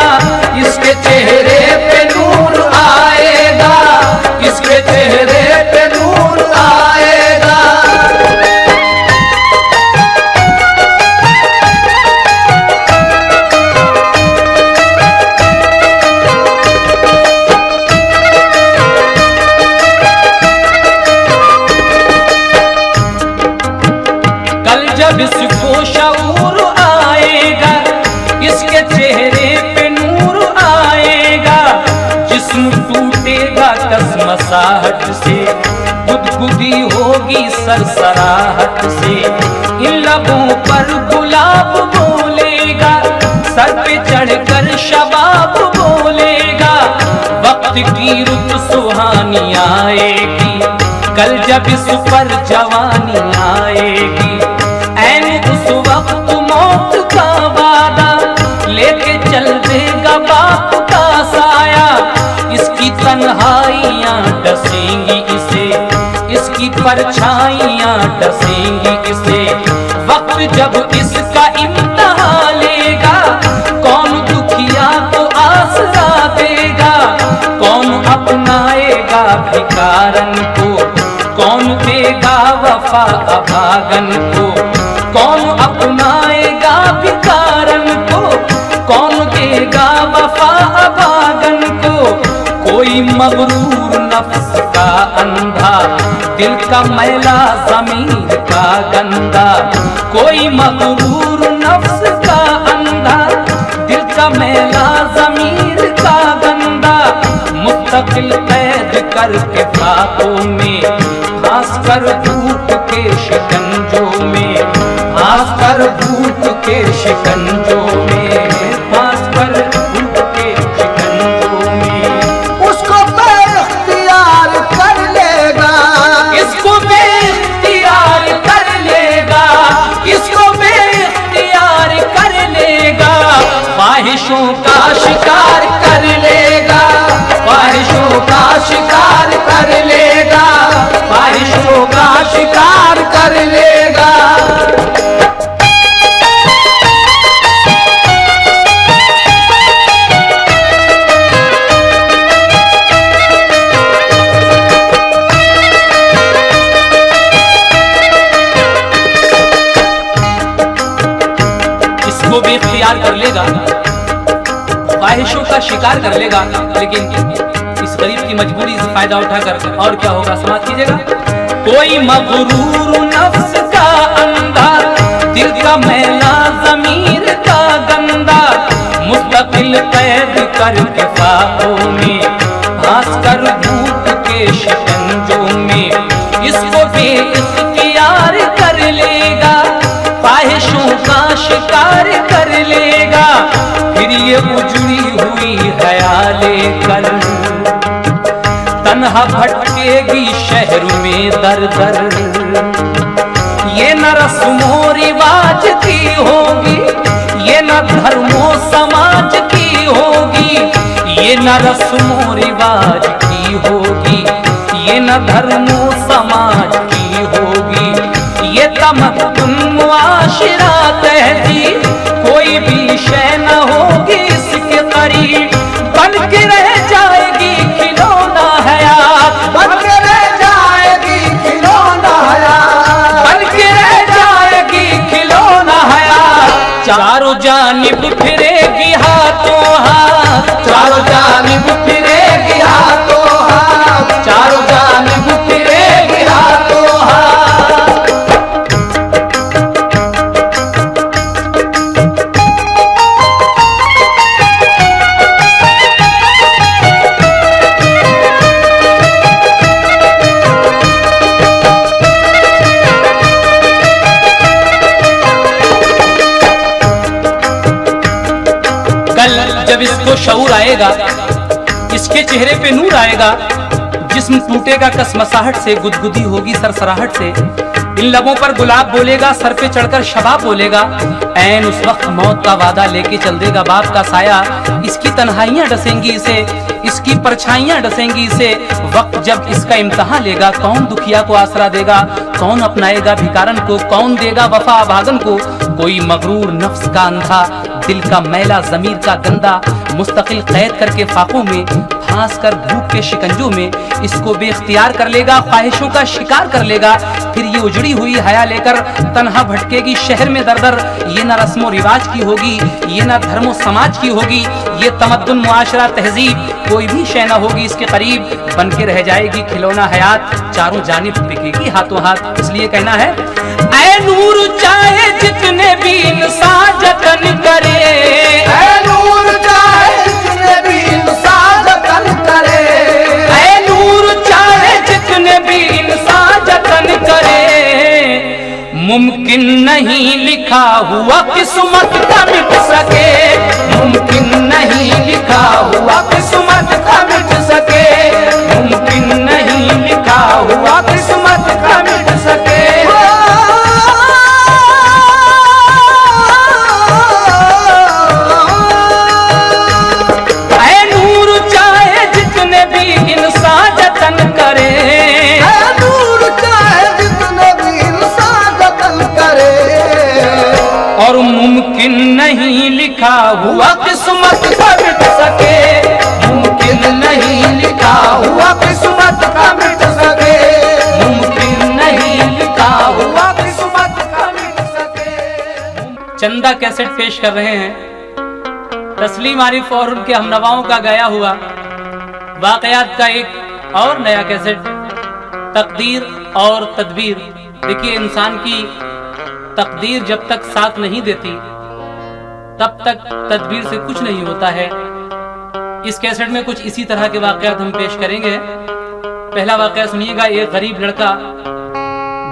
इसके चेहरे पे नूर आएगा, इसके चेहरे पे नूर आएगा। कल जब इसको शऊर आएगा, इसके चेहरे पे नूर आएगा, जिस्म टूटेगा कसमसाहट से, गुदगुदी होगी सरसराहट से, इन लबों पर गुलाब बोलेगा, सर पे चढ़कर शबाब बोलेगा। वक्त की रुत सुहानी आएगी, कल जब इस पर जवानी आएगी, ऐन उस वक्त मौत का वादा लेके चल देगा बाप का साया। इसकी तन्हाइयां डसेंगी इसे, इसकी परछाइयां डसेंगी इसे। वक्त जब इसका इम्तिहान लेगा, कौन दुखिया को आसरा देगा, कौन अपनाएगा भिखारन को, कौन देगा वफा अभागन को, कौन अपनाएगा भिखारन को, कौन देगा वफा अभागन को। कोई मगरूर नफ्स का अंधा, दिल का मैला ज़मीर का गंदा, कोई मगरूर नफ्स का अंधा, दिल का मैला ज़मीर का गंदा। मुस्तकिल कैद करके बातों में, खासकर धूप के शिकंजों में, खासकर धूप के शिकंजों में, खासकर धूप के शिकंजों में। उसको कर लेगा। इसको भी इख्तियार कर लेगा, ख्वाहिशों का शिकार कर लेगा, लेकिन इस गरीब की मजबूरी से फायदा उठाकर और क्या होगा समाप्त कीजिएगा। कोई मगरूर नफ्स का अंधा, दिल का मैला ज़मीर का गंदा, मुस्तकिल कैद करके फाकों में, घास कर धूप के शिकंजों में, इसको भी इख्तियार कर लेगा, ख्वाहिशों का शिकार कर लेगा, फिर ये उजड़ी हुई ख्याले कर तन्हा भटकेगी शहर में दर दर। ये न रस्मों रिवाज की होगी, ये न धर्मों समाज की होगी, ये न रस्मों रिवाज की होगी, ये न धर्मों समाज की होगी, ये तमद्दुन मुआशरा तहजीब कोई भी शय न होगी इसके करीब, बन के रह जाएगी खिलौना हयात, बन के रह जाएगी खिलौना हयात, बन के रह जाएगी खिलौना हयात। चारों जानिब फिरेगी हाथों हाथ, चारों जानिब फिरेगी हाथों हाथ, चारों जानिब फिरेगी हाथों हाथ। कल जब इसको शऊर आएगा, इसके चेहरे पे नूर आएगा, जिस्म टूटेगा कसमसाहट से, गुदगुदी होगी सरसराहट से, इन लबों पर गुलाब बोलेगा, सर पे चढ़कर शबाब बोलेगा, ऐन उस वक्त मौत का वादा लेके चल देगा बाप का साया। इसकी तन्हाइयां डसेंगी इसे, इसकी परछाइयां डसेंगी इसे, वक्त जब इसका इम्तहान लेगा, कौन दुखिया को आसरा देगा, कौन अपनाएगा भिखारन को, कौन देगा वफा भागन को। कोई मगरूर नफ्स का अंधा, दिल का मैला ज़मीर का गंदा, मुस्तकिल कैद करके फाकों में, फांस कर धूप के शिकंजों में, इसको बेख्तियार कर लेगा, ख्वाहिशों का शिकार कर लेगा, फिर ये उजड़ी हुई हया लेकर तन्हा भटकेगी शहर में दर दर। ये न रस्मो रिवाज की होगी, ये न धर्मो समाज की होगी, ये तमद्दुन मुआशरा तहजीब कोई भी शय न होगी इसके करीब, बन के रह जाएगी खिलौना हयात, चारों जानिब बिकेगी हाथों हाथ। इसलिए कहना है, ऐ नूर चाहे जितने भी इंसान जतन करे, ऐ नूर चाहे जितने भी इंसान जतन करे, ऐ नूर चाहे जितने भी इंसान जतन करे, मुमकिन नहीं लिखा हुआ किस्मत का मिट सके, मुमकिन नहीं लिखा हुआ किस्मत का मिट सके, मुमकिन नहीं लिखा हुआ किस्मत का मिट सके। ऐ नूर चाहे जितने भी इंसान जतन करे, ऐ नूर चाहे जितने भी इंसान जतन करे, और मुमकिन नहीं लिखा हुआ किस्मत का मिट सके, मुमकिन नहीं लिखा हुआ किस्मत का मिट सके, मुमकिन नहीं लिखा हुआ किस्मत का मिट सके। चंदा कैसेट पेश कर रहे हैं तस्लीम आरिफ और उनके हमनवाओं का गाया हुआ वाकयात का एक और नया कैसेट, तकदीर और तदबीर। देखिए, इंसान की तकदीर जब तक साथ नहीं देती तब तक तदबीर से कुछ नहीं होता है। इस कैसेट में कुछ इसी तरह के वाकयात हम पेश करेंगे। पहला वाकया सुनिएगा। एक गरीब लड़का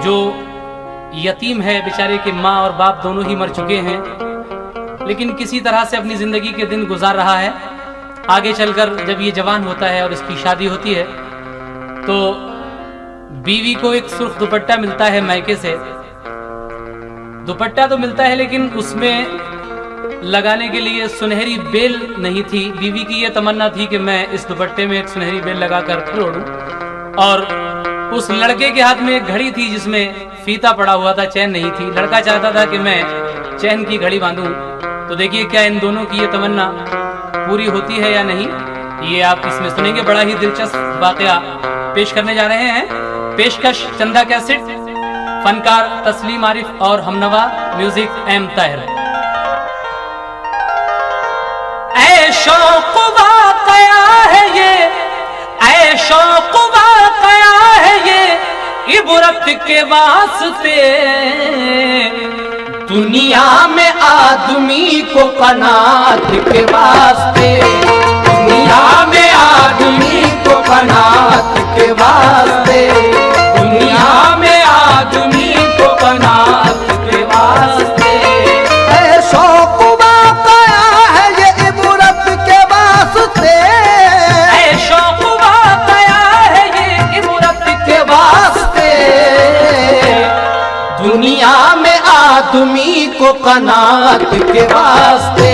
जो यतीम है, बेचारे के माँ और बाप दोनों ही मर चुके हैं, लेकिन किसी तरह से अपनी जिंदगी के दिन गुजार रहा है। आगे चलकर जब ये जवान होता है और इसकी शादी होती है तो बीवी को एक सुर्ख दुपट्टा मिलता है मायके से। दुपट्टा तो मिलता है लेकिन उसमें लगाने के लिए सुनहरी बेल नहीं थी। बीवी की यह तमन्ना थी कि मैं इस दुपट्टे में एक सुनहरी बेल लगाकर फिर ओढ़ूं, और उस लड़के के हाथ में एक घड़ी थी जिसमें फीता पड़ा हुआ था, चैन नहीं थी। लड़का चाहता था कि मैं चैन की घड़ी बांधूं। तो देखिए क्या इन दोनों की ये तमन्ना पूरी होती है या नहीं, ये आप इसमें सुनेंगे। बड़ा ही दिलचस्प वाकया पेश करने जा रहे हैं। पेशकश चंदा कैसेट, फनकार तस्लीम आरिफ और हमनवा, म्यूजिक एम ताहिर। ऐ शौक वाकया है ये, ऐ शौक वाकया है ये इबरत के वास्ते। दुनिया में आदमी को कनात के वास्ते, दुनिया में आदमी को कनात के वास्ते, दुनिया में आदमी को कनात के वास्ते। ऐ शौक वाकया है ये इबरत के वास्ते, ऐ शौक वाकया है ये इबरत के वास्ते। दुनिया में आदमी को कनात के वास्ते,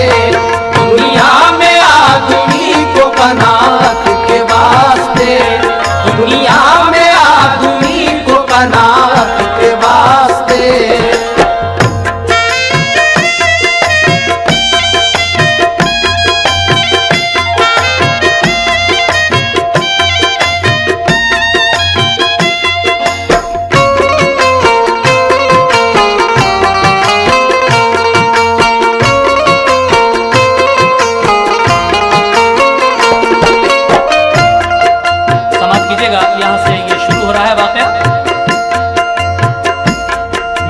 दुनिया में आदमी को कनात के वास्ते, दुनिया में आदमी को कनात के वास्ते।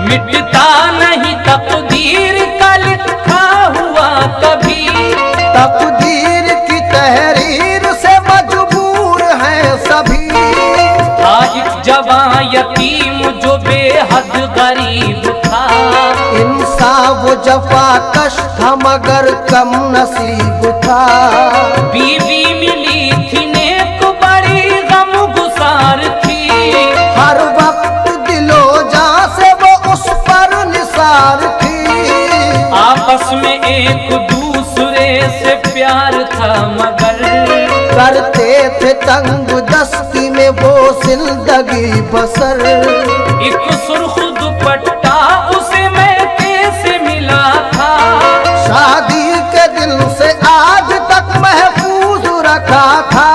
मिटता नहीं तकदीर का लिखा हुआ कभी, तकदीर की तहरीर से मजबूर हैं सभी। था एक जवां यतीम जो बेहद गरीब था, इंसान वो जफा कश था मगर कम नसीब था। बीवी मिली थी नेक बड़ी गम गुसार थी, हर वक्त दिलो जान से वो उस पर निसार थी। आपस में एक दूसरे से प्यार था मगर करते थे तंग दस्ती में वो जिंदगी बसर। एक सुर्ख दुपट्टा उसे मैं कैसे मिला था, शादी के दिन से आज तक महफूज रखा था।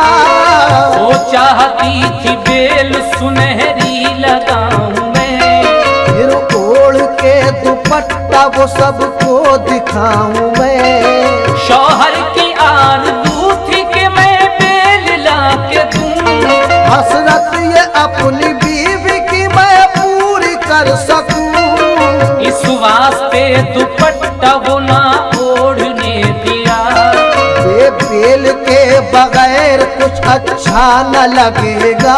वो चाहती थी बेल सुनहरी लगाऊं मैं, फिर ओढ़ के दुपट्टा वो सबको दिखाऊं मैं। शौहर की आरज़ू थी कि मैं बेल ला के दूं, हसरत ये अपनी बीवी की मैं पूरी कर सकूं। इस वास्ते दुपट्टा वो ना ओढ़ने दिया। बेल के बगैर कुछ अच्छा न लगेगा,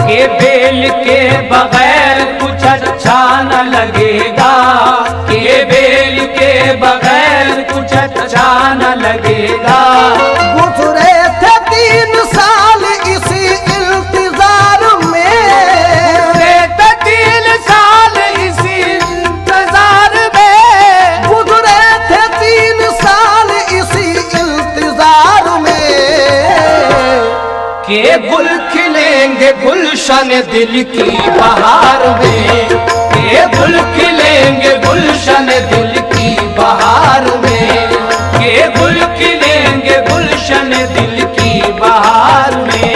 के बेल के बगैर कुछ अच्छा न लगेगा, के बेल के बगैर कुछ अच्छा न लगेगा। गुजरे थे 3 साल इसी इंतजार में, गुजरे थे 3 साल इसी इंतजार में, गुजरे थे 3 साल इसी इंतजार में। के गुल खिलेंगे गुलशन दिल की बहार में, के गुल खिलेंगे गुलशन दिल की बहार में, के गुल खिलेंगे गुलशन दिल की बहार में।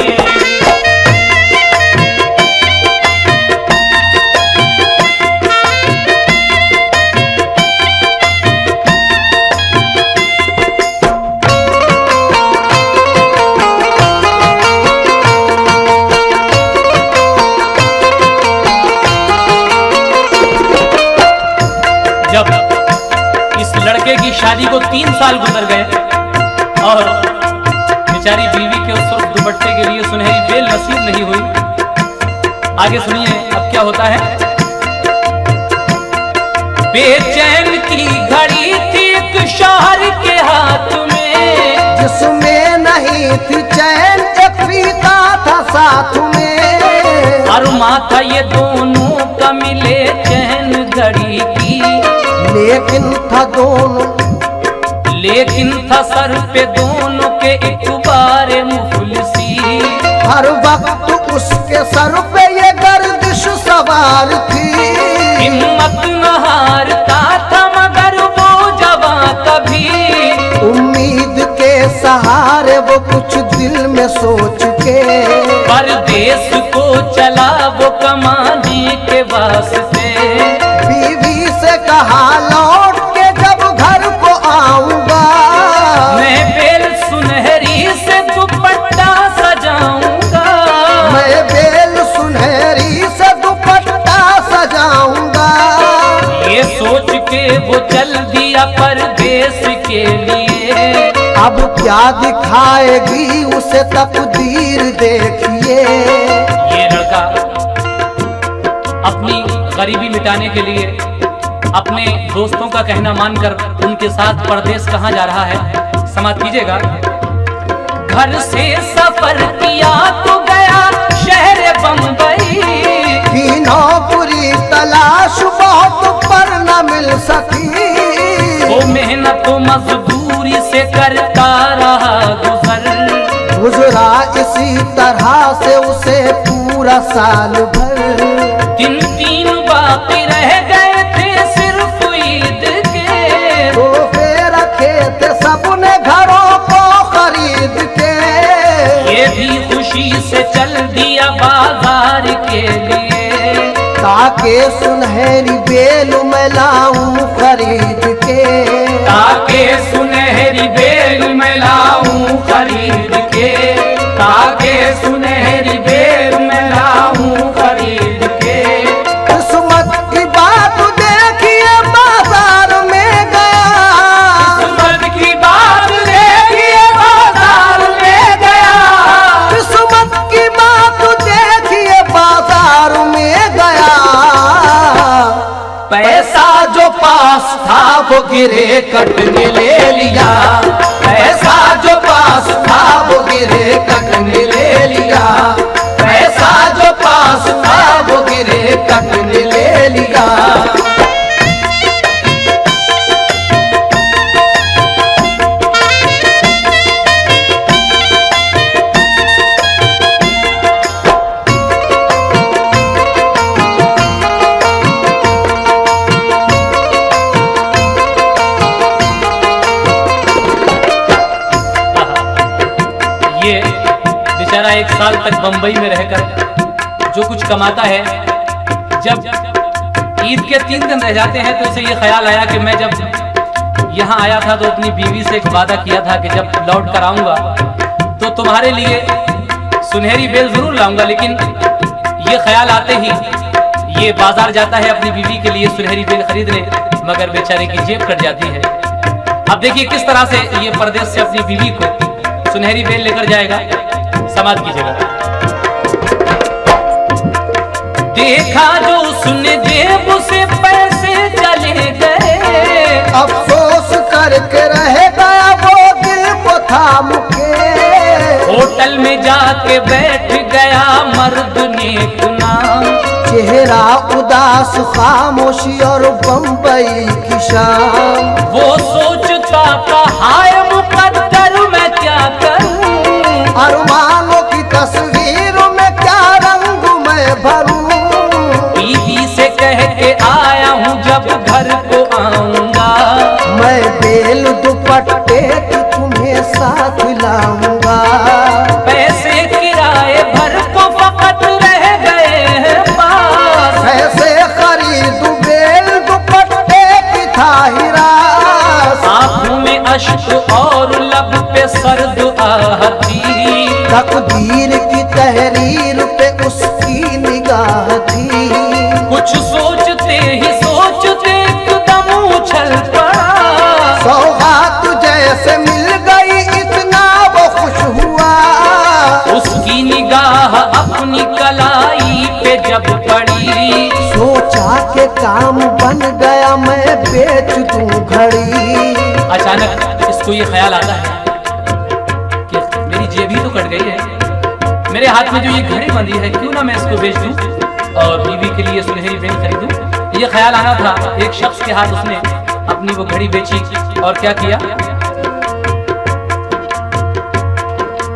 जब इस लड़के की शादी को 3 साल गुजर गए और बेचारी बीवी के उस वक्त दुपट्टे के लिए सुनहरी बेल नसीब नहीं हुई, आगे सुनिए अब क्या होता है। बेचैन की घड़ी थी एक शौहर के हाथ में, जिसमें नहीं थी चैन एक फीता था साथ में। अरमा था ये दोनों का मिले चैन घड़ी की, लेकिन था सर पे दोनों के एक बार मुफलिसी। हर वक्त उसके सर पे यश सवार थी। हिम्मत न हारता था मगर वो जवां कभी, उम्मीद के सहारे वो कुछ दिल में सोच के, परदेश को चला वो कमाने के वास्ते। बीवी से कहा लौट के जब घर को आऊंगा, मैं बेल सुनहरी से दुपट्टा सजाऊंगा, मैं बेल सुनहरी से दुपट्टा सजाऊंगा। ये सोच के वो चल दिया परदेश के लिए। अब क्या दिखाएगी उसे तकदीर देखिए। ये लड़का अपनी गरीबी मिटाने के लिए अपने दोस्तों का कहना मानकर उनके साथ परदेश कहाँ जा रहा है, समाप्त कीजिएगा। घर से सफर किया तो गया शहर बम्बई, की नौकरी तलाश बहुत पर न मिल सकी, वो मेहनत मजदूरी से करता रहा गुजर। गुजरा इसी तरह से उसे पूरा साल भर। दिन तीन बाकी रह गए थे सिर्फ ईद के, तोहफे रखे थे सबने घरों को खरीद के, ये भी खुशी से चल दिया बाजार के लिए। ताकि सुनहरी बेल मैं लाऊं खरीद के, ताकि सुनहरी बेल मैं लाऊं खरीद के, ताकि सुनहरी बेल मैं लाऊं खरीद के। किस्मत की बात देखिए बाजार में गया, किस्मत की बात देखिए बाजार में गया, किस्मत की बात देखिए बाजार में गया। पैसा जो पास था वो गिरे कटने ले लिया, पैसा जो पास था वो गिरे कटने ले लिया, पैसा जो पास था वो गिरे कटने ले लिया। ये बेचारा 1 साल तक बंबई में रहकर जो कुछ कमाता है, जब ईद के 3 दिन रह जाते हैं तो उसे ये ख्याल आया कि मैं जब यहाँ आया था तो अपनी बीवी से एक वादा किया था कि जब लौट कर आऊँगा तो तुम्हारे लिए सुनहरी बेल जरूर लाऊंगा। लेकिन ये ख्याल आते ही ये बाजार जाता है अपनी बीवी के लिए सुनहरी बेल खरीदने, मगर बेचारे की जेब कट जाती है। अब देखिए किस तरह से ये परदेश से अपनी बीवी को सुनहरी बेल लेकर जाएगा, समाप्त कीजिएगा। देखा जो उसने जेब से पैसे चले गए, अफसोस करके रह गया वो दिल को थाम के, होटल में जाके बैठ गया मर्द ने गुनाह, चेहरा उदास खामोशी और बम्बई की शाम। वो सोचता था हाय मुकद्दर मैं क्या करूं, अरमानों की तस्वीर में क्या रंग मैं भरूं, बीवी से कह के आया हूँ जब घर को आऊंगा, मैं बेल दुपट्टे की तुम्हें साथ लाऊंगा। पैसे किराए भर को फकत रह गए हैं पास, ऐसे खरीदू बेल दुपट्टे की था हिरास, आंखों में अश्क और लब पे सर्द आहती, तकदीर की तहरीर पे उसकी निगाह थी। कुछ सोचते ही सोचते एकदम उछल पड़ा, सौगात जैसे मिल गई इतना वो खुश हुआ, उसकी निगाह अपनी कलाई पे जब पड़ी, सोचा के काम बन गया मैं बेच दूं घड़ी। अचानक इसको ये ख्याल आता है कि मेरी जेब ही तो कट गई है, मेरे हाथ में जो ये घड़ी बंधी है क्यों ना मैं इसको बेच दूं और बीवी के लिए सुनहरी बेल खरीदूं। ये ख्याल आना था, एक शख्स के हाथ उसने अपनी वो घड़ी बेची और क्या किया,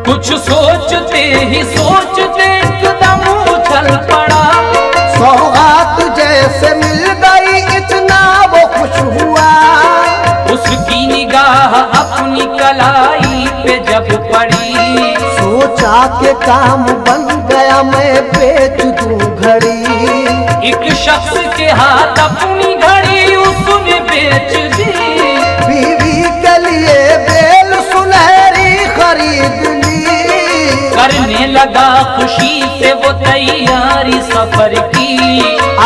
कुछ सोचते ही सोचते एकदम उछल पड़ा, खुदा के काम बन गया, मैं बेच दूं घड़ी। एक शख्स के हाथ अपनी घड़ी उसने बेच दी, बीवी के लिए बेल सुनहरी खरीद ली। करने लगा खुशी से वो तैयारी सफर की।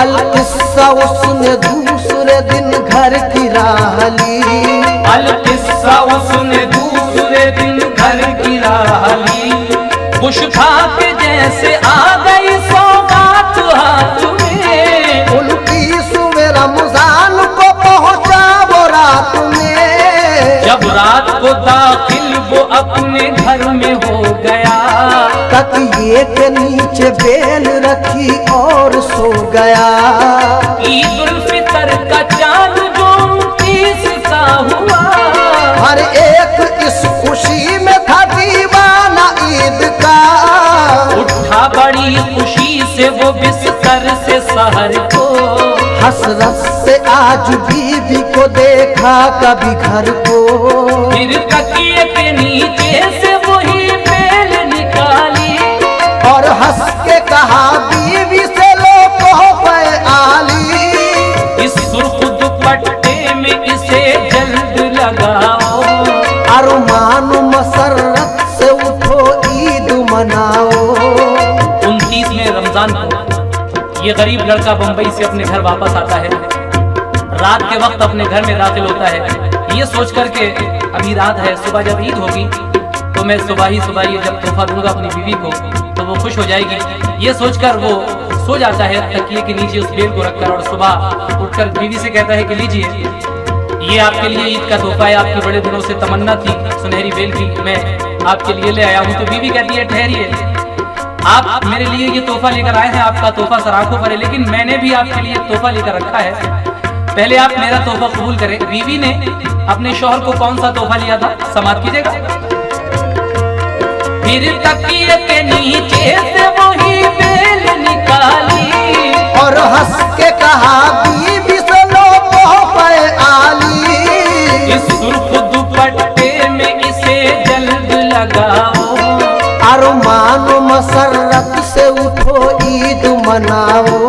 अलकिस्सा उसने दूसरे दिन घर की राह ली। अलकिस्सा उसने दूसरे दिन घर की राह ली। खुश था के जैसे आ गई सौगात हाथ में, उनकी सुबह रमजान को पहुंचा वो रात में। जब रात को दाखिल वो अपने घर में हो गया, तकिए के नीचे बेल रखी और सो गया। ईद उल फितर का चांद जो 29 का हुआ, हर एक इस खुशी में था दीवाना ईद का। उठा बड़ी खुशी से वो बिस्तर से सहर को, हसरत से आज बीवी को देखा कभी घर को। फिर तकिए के नीचे से वही बेल निकाली, और हंस के कहा बीवी से लो तोहफे आली। इस सुर्ख दुपट्टे में इसे जल्द लगाओ, अरमान मसरत से उठो ईद मनाओ। 29वें रमजान को ये गरीब लड़का बंबई से अपने घर वापस आता है। रात के वक्त अपने घर में दाखिल होता है, ये सोच कर के अभी रात है, सुबह जब ईद होगी तो मैं सुबह ही ये जब तोहफा दूंगा अपनी बीवी को तो वो खुश हो जाएगी। ये सोचकर वो सो जाता है तकिए के नीचे उस बेल को रखकर, और सुबह उठकर बीवी से कहता है कि लीजिए ये आपके लिए ईद का तोहफा है, आपकी बड़े दिनों से तमन्ना थी सुनहरी बेल की, मैं आपके लिए ले आया हूँ। तो बीवी कहती है ठहरिए, आप मेरे लिए ये तोहफा लेकर आए हैं, आपका तोहफा सराखों पर है, लेकिन मैंने भी आपके लिए तोहफा लेकर रखा है, पहले आप मेरा तोहफा कबूल करें। बीवी ने अपने शौहर को कौन सा तोहफा लिया था, समाप्त कीजिएगा। फिर तकिए के नीचे से वही बेल निकाली, और हंस के कहा बीवी से लो तोहफे आली। इस सुर्ख दुपट्टे में इसे जल्द लगाओ, अरमान मसरत से उठो ईद मनाओ।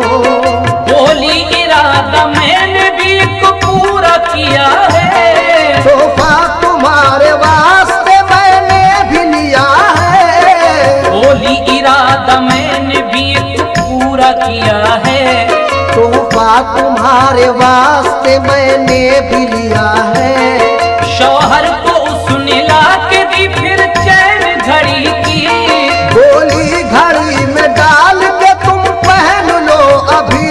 बोली इरादा मैंने भी पूरा किया है, तोहफा तुम्हारे वास्ते मैंने भी लिया है। बोली इरादा मैंने भी पूरा किया है। तोहफा तुम्हारे वास्ते मैंने भी लिया है। शौहर को उसने ला के दी फिर चैन घड़ी की, बोली घड़ी में डाल के तुम पहन लो अभी।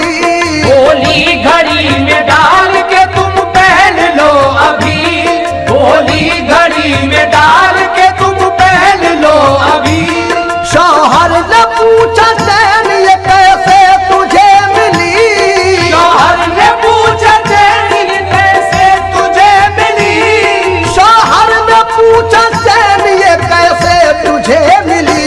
बोली घड़ी में डाल के तुम पहन लो अभी, बोली घड़ी में डाल के तुम पहन लो अभी। शौहर ने पूछा चैन ये कैसे तुझे मिली। शौहर ने पूछा चैन ये कैसे तुझे मिली, शौहर ने पूछा चैन ये कैसे तुझे मिली।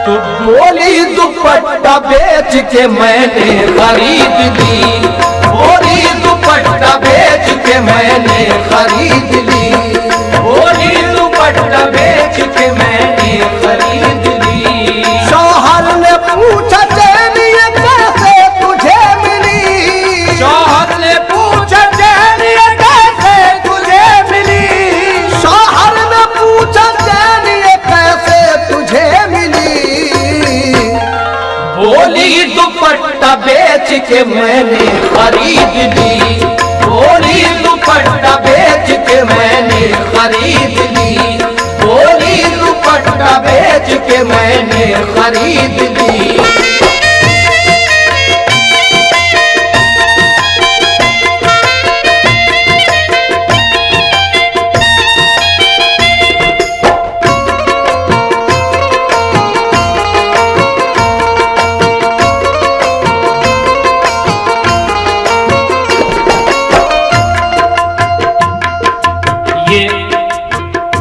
तो बोली दुपट्टा बेच के मैंने खरीद ली, बोली दुपट्टा बेच के मैंने खरीद ली, बोली दुपट्टा बेच के मैंने खरीद ली। शौहर ने पूछा चैन ये कैसे तुझे मिली। शौहर ने पूछा चैन ये कैसे तुझे मिली, शौहर ने पूछा चैन ये कैसे तुझे मिली। बोली दुपट्टा बेच के मैंने खरीद ली, बोली दुपट्टा बेच के मैंने खरीद ली, बोली दुपट्टा बेच के मैंने खरीद ली।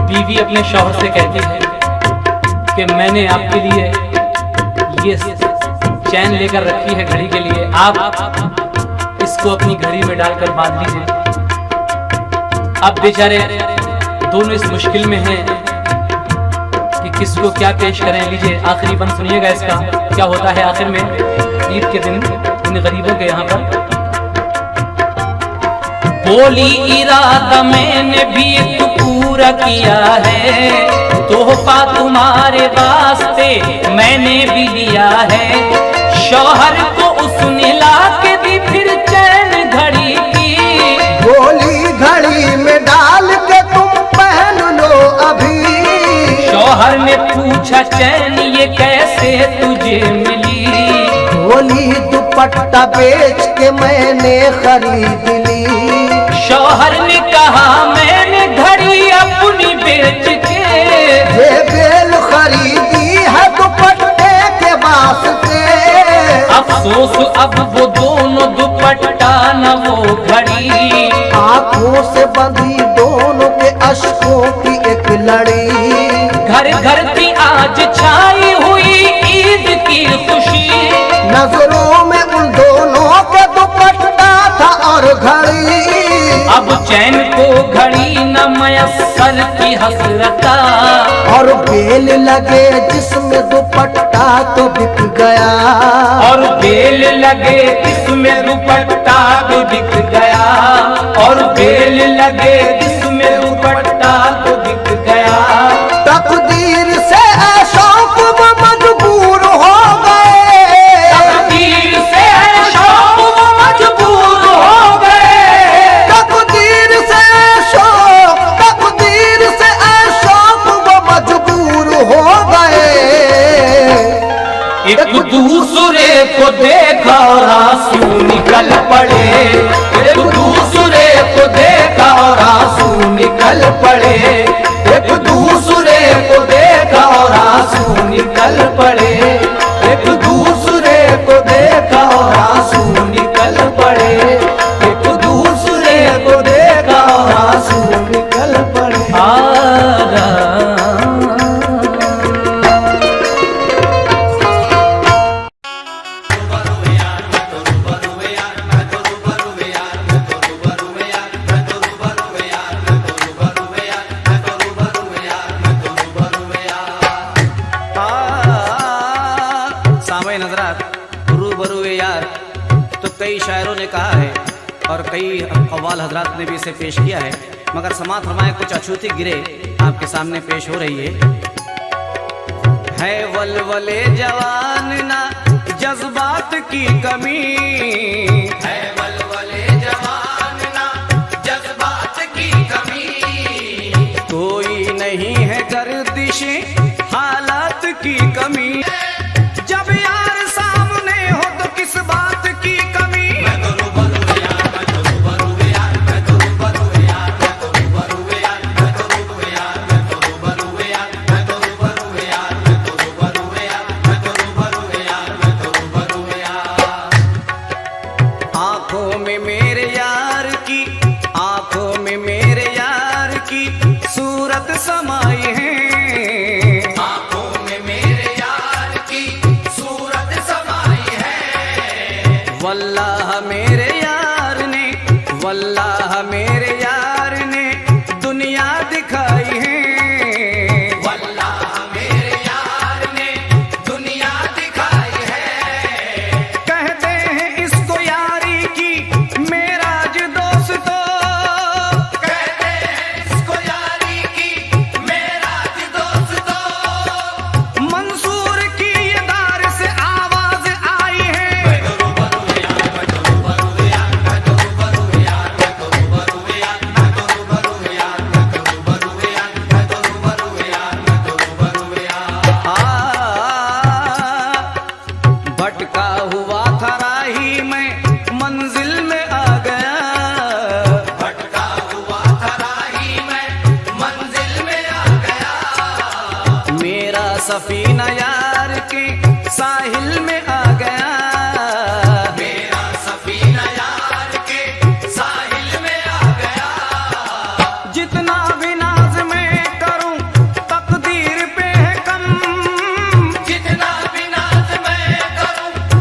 बीवी अपने शौहर से कहती है कि मैंने आपके लिए ये चैन लेकर रखी है घड़ी के लिए, आप इसको अपनी घड़ी में डालकर बांध लीजिए। अब बेचारे दोनों इस मुश्किल में हैं कि किसको क्या पेश करें, लीजिए आखिरी बंद सुनिएगा इसका क्या होता है आखिर में ईद के दिन इन गरीबों के यहाँ पर। बोली इरादा मैंने भी एक पूरा किया है, तोहफा तुम्हारे वास्ते मैंने भी लिया है। शौहर को उसने ला के दी फिर चैन घड़ी की, गोली घड़ी में डाल के तुम पहन लो अभी। शौहर ने पूछा चैन ये कैसे तुझे मिली, गोली दुपट्टा बेच के मैंने खरीद ली। शौहर ने कहा मैंने घड़ी अपनी बेच के, ये बेल खरीदी है दुपट्टे के वास्ते। अफसोस अब वो दोनों दुपट्टा न वो घड़ी, आंखों से बंधी दोनों के अश्कों की एक लड़ी। घर घर थी आज छाई हुई ईद की खुशी, नजरों में उन दोनों के दुपट्टा था और घड़ी। अब चैन को घड़ी न मयस्सर की हसरता, और बेल लगे जिसमें दुपट्टा तो बिक गया। और बेल लगे जिसमें दुपट्टा तो बिक गया, और बेल लगे जिसमें दुपट्टा तो बिक गया। तकदीर से शौक वो मजबूर हो गए, तकदीर से शौक वो मजबूर हो गए, तकदीर से शौक वो मजबूर हो गए। एक दूसरे को देखा और आंसू निकल पड़े, एक दूसरे को देखा और आंसू निकल पड़े, एक दूसरे को देखा और आंसू निकल पड़े, एक दूसरे को देखा और आंसू निकल पड़े, एक दूसरे को देखा और आंसू निकल पड़े। सामईन हजरात रूबरू यार, तो कई शायरों ने कहा है और कई अव्वाल हजरात ने भी इसे पेश किया है, मगर समात फरमाए कुछ अछूती गिरे आपके सामने पेश हो रही है वलवले जवान ना जज्बात की कमी, है वलवले जवान ना जज्बात की कमी। कोई नहीं है गर्दिश हालात की कमी। जब यार सामने हो तो किस बात की कमी। आंखों में मेरे यार की, आंखों में मेरे यार की सूरत समाई है। आंखों में मेरे यार की सूरत समाई है। वल्लाह मेरे यार ने, वल्लाह मेरे यार ने दुनिया दिखाई है। वल्लाह मेरे यार ने दुनिया दिखाई है। कहते हैं इसको यारी की मेराज दोस्तों, कहते हैं इसको यारी की मेराज दोस्तों। मंसूर की ये दार से आवाज आई है। भटका हुआ था राही में मंजिल में आ गया। भटका हुआ था राही में मंजिल में आ गया। मेरा सफीना यार के साहिल में आ गया। मेरा सफीना यार के साहिल में आ गया। जितना भी नाज मैं करूं तकदीर पे है कम, जितना भी नाज मैं करूं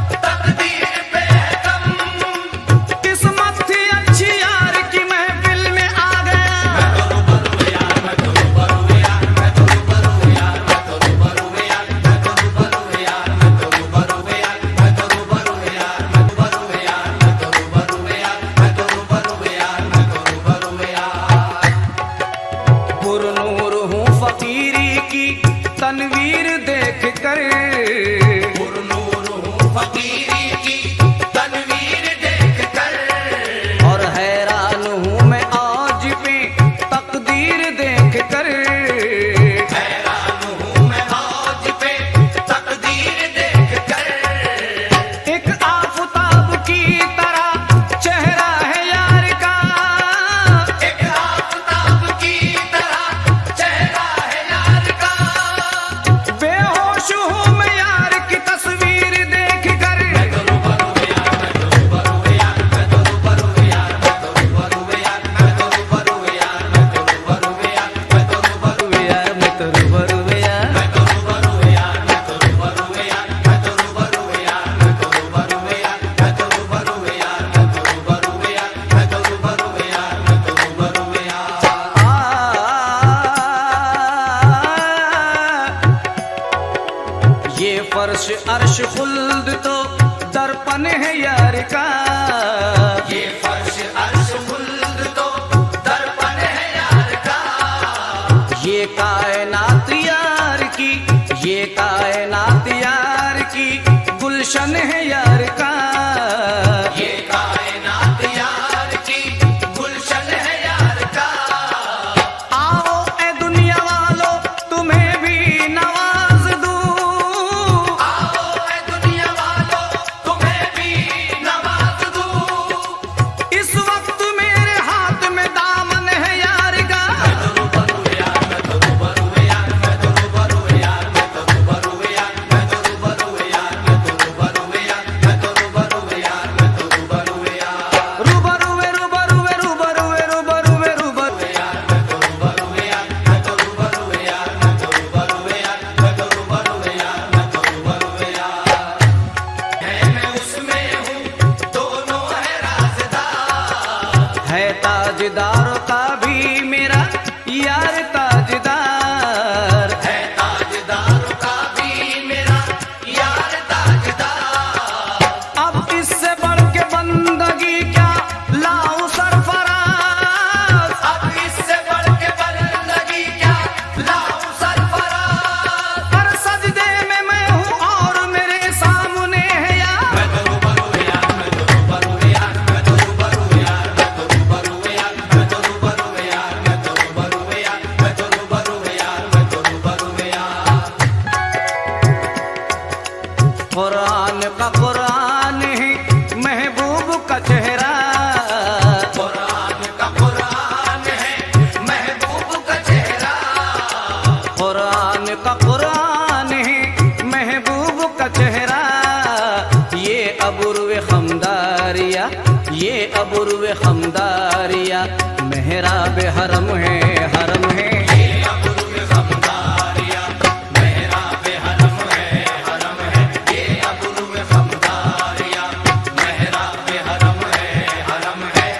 फकीरी की तनवीर देख कर। और हैरान हूँ मैं आज पे तकदीर देख कर। हैरान हूँ मैं आज पे तकदीर देख कर। एक आफताब की तरह चेहरा है यार का। एक आफताब की तरह चेहरा है यार का। बेहोश हूँ मैं यार की तस्वीर देख कर। मैं तो रूबरू यार, मैं तो रूबरू यार, मैं तो रूबरू यार, मैं तो रूबरू यार, मैं तो रूबरू यार, मैं तो रूबरू यार, मैं तो रूबरू यार मैं तो रूबरू यार। मैं तो रूबरू यार, मैं तो रूबरू यार, मैं तो रूबरू यार, मैं तो रूबरू यार, मैं तो रूबरू यार, मैं तो रूबरू यार, मैं तो रूबरू यार, मैं तो रूबरू यार। ये फर्श अर्श खुल्द तो दर्पण है यार का। ये फर्श अर्श खुल्द तो दर्पण है यार का। ये कायनात यार की, ये कायनात यार की गुलशन है यार का। ये कायनात यार की गुलशन है यार का। आओ ए दुनिया वालों तुम्हें भी नवाज दूं। आओ ए दुनिया वालों तुम्हें भी नवाज दूं। इस वक्त मेरे हाथ में दामन है यार का। मैं तो रूबरू यार, मैं तो रूबरू यार, मैं तो रूबरू यार, मैं तो रूबरू यार, मैं तो रूबरू यार, मैं तो रूबरू यार, मैं तो रूबरू यार, मैं तो रूबरू यार। रूबरू वे रूबरू वे रूबरू वे रूबरू वे रूबरू। यार मैं तो रूबरू यार, मैं तो रूबरू यार, मैं तो रूबरू यार, मैं तो रूबरू यार, मैं तो रूबरू यार। है मैं उसमें हूँ दोनों है राज़दार। है ताजदारों का भी मेरा यार ताजदार। है ताजदारों का भी मेरा यार ताजदार। अब इससे बढ़ के बंदगी क्या लाऊं सरफराज। अब इससे बढ़ के बंदगी क्या लाऊं सरफराज। हर सजदे में मैं हूँ और मेरे सामने है यार। मैं तो रूबरू यार, मैं तो रूबरू यार, मैं तो रूबरू यार, मैं तो रूबरू यार, मैं तो रूबरू यार, मैं तो रूबरू यार, मैं तो रूबरू यार, मैं तो रूबरू यार। कुरान का कुरान है महबूब का चेहरा। कुरान का कुरान है महबूब का चेहरा। कुरान का कुरान है महबूब का चेहरा। ये अबुर्व खमदारिया, ये अबुर्व खमदारिया मेहराब हरम है, हरम है। ये अबुर्व खमदारिया मेहराब हरम है, हरम है। ये अबुर्व खमदारिया मेहराब हरम है, हरम है।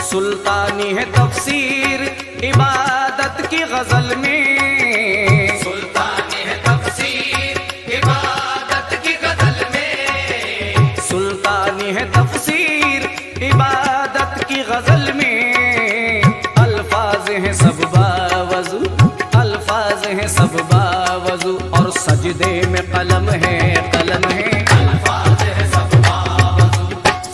सुल्तानी है तफसीर इबादत की गजल में। सुल्तानी है तफसीर इबादत की गजल में। सुल्तानी है तफसीर इबादत की गजल में। अल्फाज हैं सब बावजू, अल्फाज हैं सब बावजू और सजदे में कलम है, कलम है। अल्फाज है सब बावजू,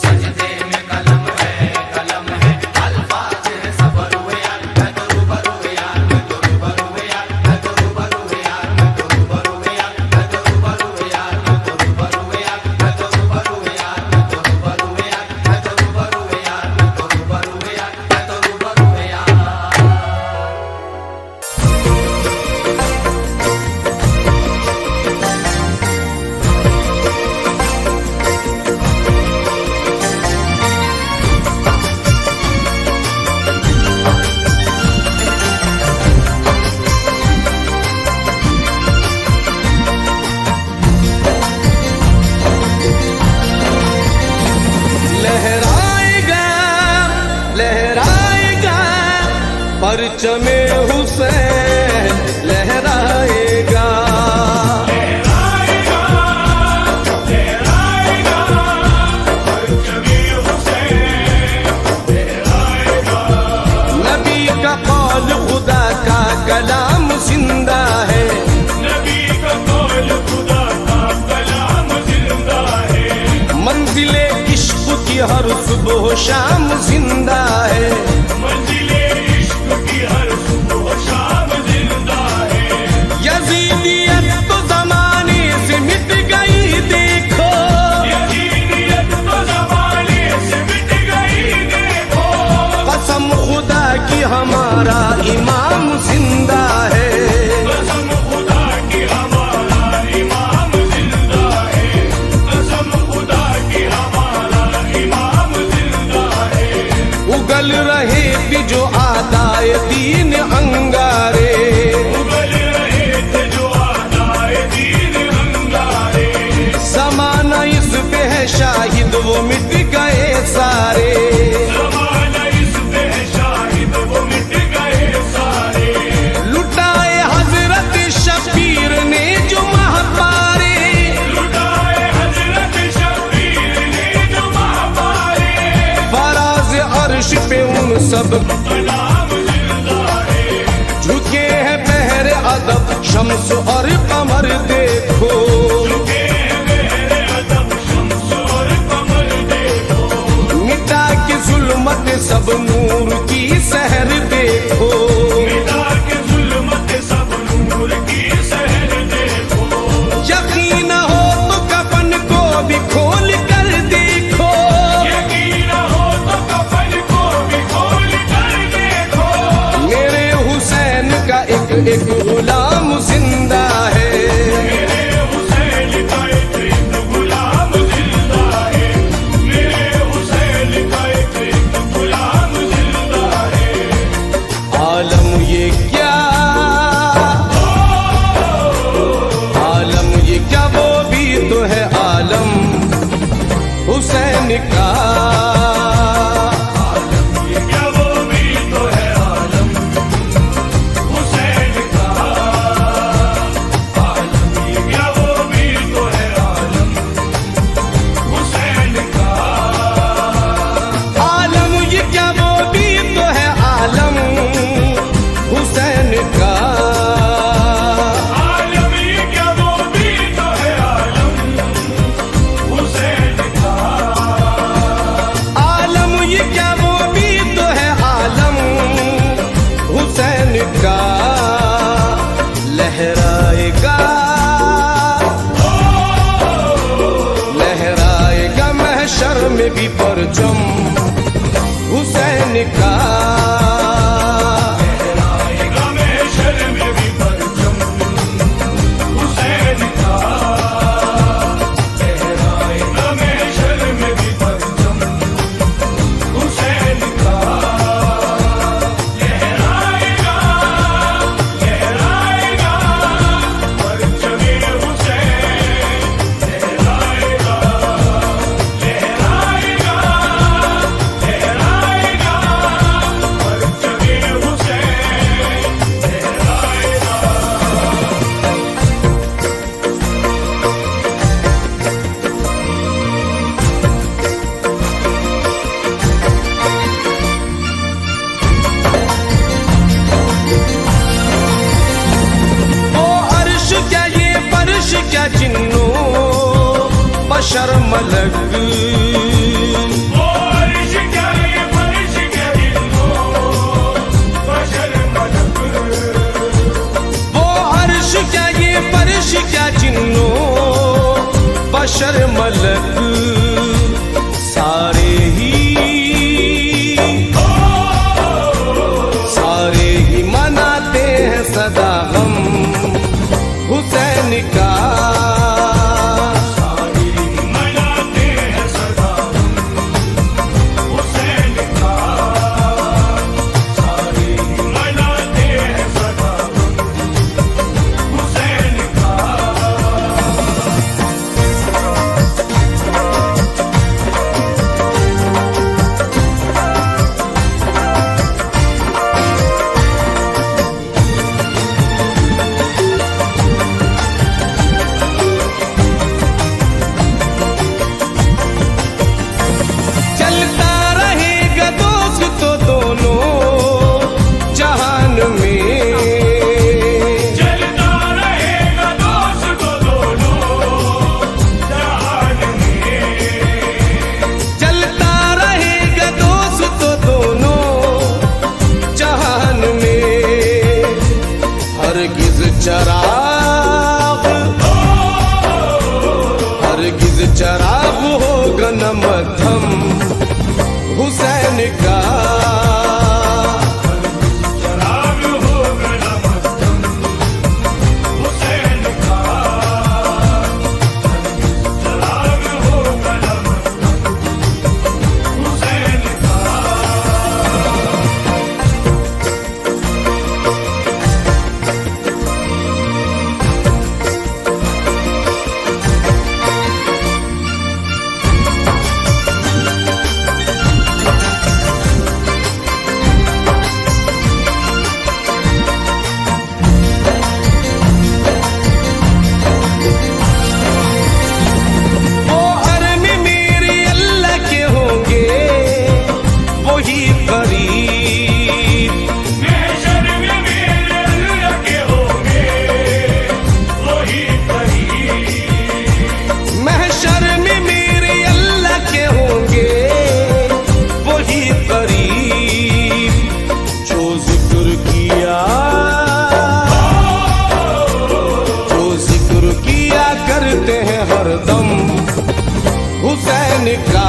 सजदे में कलम है, कलम है। अल्फाज है सब रूबरू यार, मैं तो रूबरू यार, मैं तो रूबरू यार, मैं तो रूबरू यार, मैं तो रूबरू यार, मैं तो रूबरू यार, मैं तो रूबरू यार, मैं तो रूबरू यार, मैं तो रूबरू यार, मैं तो रूबरू यार, मैं तो रूबरू यार, मैं तो रूबरू यार। लहराएगा लहराएगा परचमे हुसैन लहराएगा। नबी का कौल खुदा का कलाम जिंदा है। नबी का कौल खुदा शाहिद वो मिट गए सारे, जमाना इस पे शाहिद वो मिट गए सारे। लुटाए हजरत शबीर ने जो महापारे, लुटाए हजरत शबीर ने जो महापारे। फराज अर्श पे उन सब गुलाम जिंदा है, झुके हैं पहरे अदब शम्स और कमर देखो, झुके मेरे अदब शम्स और कमर देखो। मिटा के जुल्मत सब नूर की सहर देखो, मिटा के जुल्मत सब नूर की सहर देखो। यकीन हो तो कफन को भी खोल कर देखो, यकीन हो तो कफन को भी खोल कर देखो। मेरे हुसैन का एक एक गुलाम जिंदा है, मेरे हुसैन का एक गुलाम जिंदा है, मेरे हुसैन का एक गुलाम जिंदा है। आलम ये क्या, आलम ये क्या वो भी तो है आलम हुसैन का, ये क्या वो भी तो है आलम हुसैन का। आलम ये क्या वो भी तो है आलम हुसैन का। आलम ये क्या वो भी तो है आलम हुसैन का, आलम ये क्या वो भी तो है आलम हुसैन का। आलम ये क्या वो भी तो है आलम हुसैन का। लहराएगा लहराएगा महशर में भी परचम हुसैन का, लहराएगा महशर में भी परचम हुसैन का। लहराएगा महशर में भी परचम हुसैन का। लहराएगा लहराएगा परचमे हुसैन। लहराएगा लहराएगा लहराएगा परचमे हुसैन। वो अर्श क्या ये फर्श क्या जिन्नो बशर मलक, वो अर्श क्या ये फर्श क्या जिन्नो बशर मलक। वो अर्श क्या ये फर्श क्या जिन्नो बशर मलक, सारे ही मनाते हैं सदा गम हुसैन का, मनाते हैं सदा हुसैन का। सारे मनाते हैं सदा हुसैन का। हरदम हुसैन का।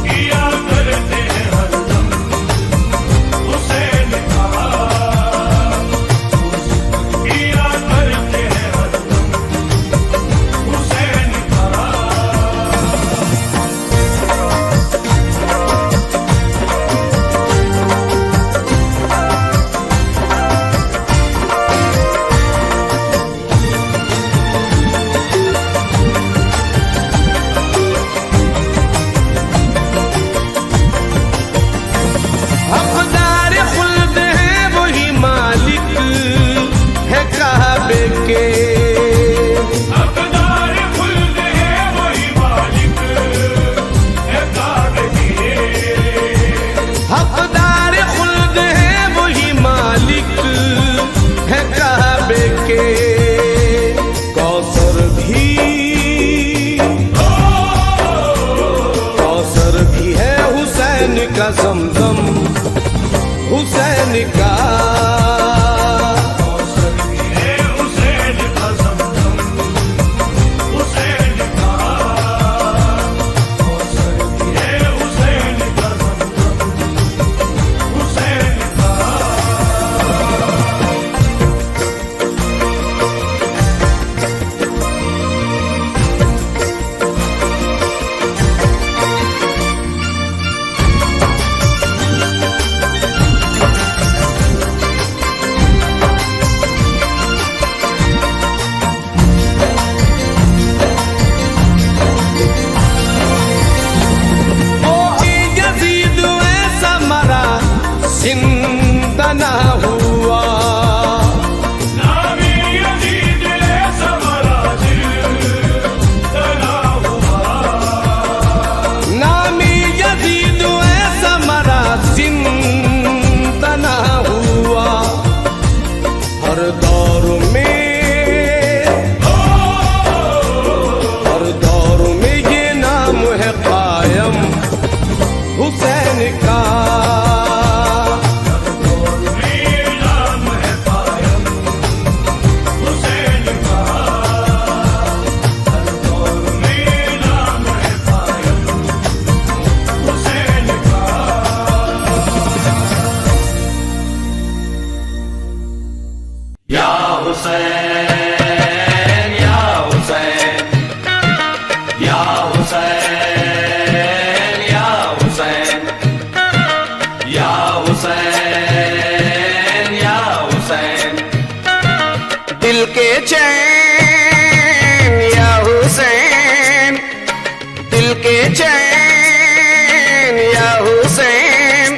किया करते हैं हरदम हुसैन का, किया करते हैं हरदम हुसैन का। हकदार खुल्द है वही मालिक है काबे के। हकदार खुल्द है वही मालिक है काबे के। हकदार खुल्द है वही मालिक है काबे के। कौसर भी है हुसैन का, जमजम हुसैन का। है हुसैन का ज़मज़म हुसैन का, है हुसैन का ज़मज़म हुसैन का। यजीद ऐसा मरा जिंदा ना हुआ। नामी यजीद ऐसा मरा जिंदा ना हुआ। नामी यजीद ऐसा मरा जिंदा ना हुआ। हर दौर में ये नाम है कायम हुसैन का। मेरा नाम है कायम हुसैन का, मेरा नाम है कायम हुसैन का। या हुसैन या हुसैन या हुसैन या हुसैन या हुसैन या हुसैन। दिल के चैन या हुसैन, दिल के चैन या हुसैन,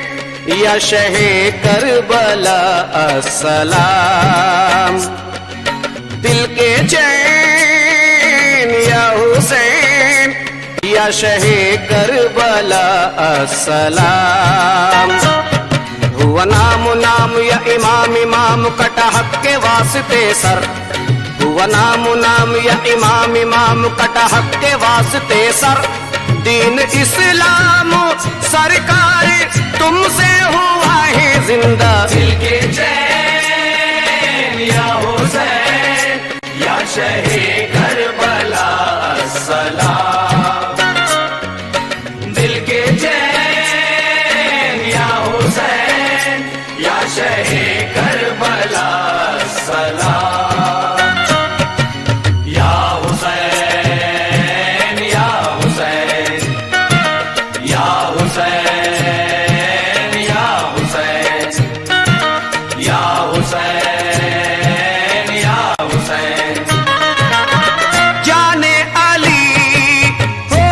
या शहे करबला अस्सलाम। दिल के चैन या हुसैन, या शहे करबला अस्सलाम। हुआ नाम नाम या इमाम इमाम कटा हक के वास्ते सर। हुआ नाम नाम या इमाम इमाम कटा हक के वास्ते सर। दीन इस्लाम सरकार तुमसे हुआ है जिंदा। दिल के चैन या हुसैन या शहे करबला अस्सलाम। दिल के चैन या हुसैन या शहे करबला अस्सलाम। या हुसैन या हुसैन या हुसैन या हुसैन या हुसैन या हुसैन। जाने अली हो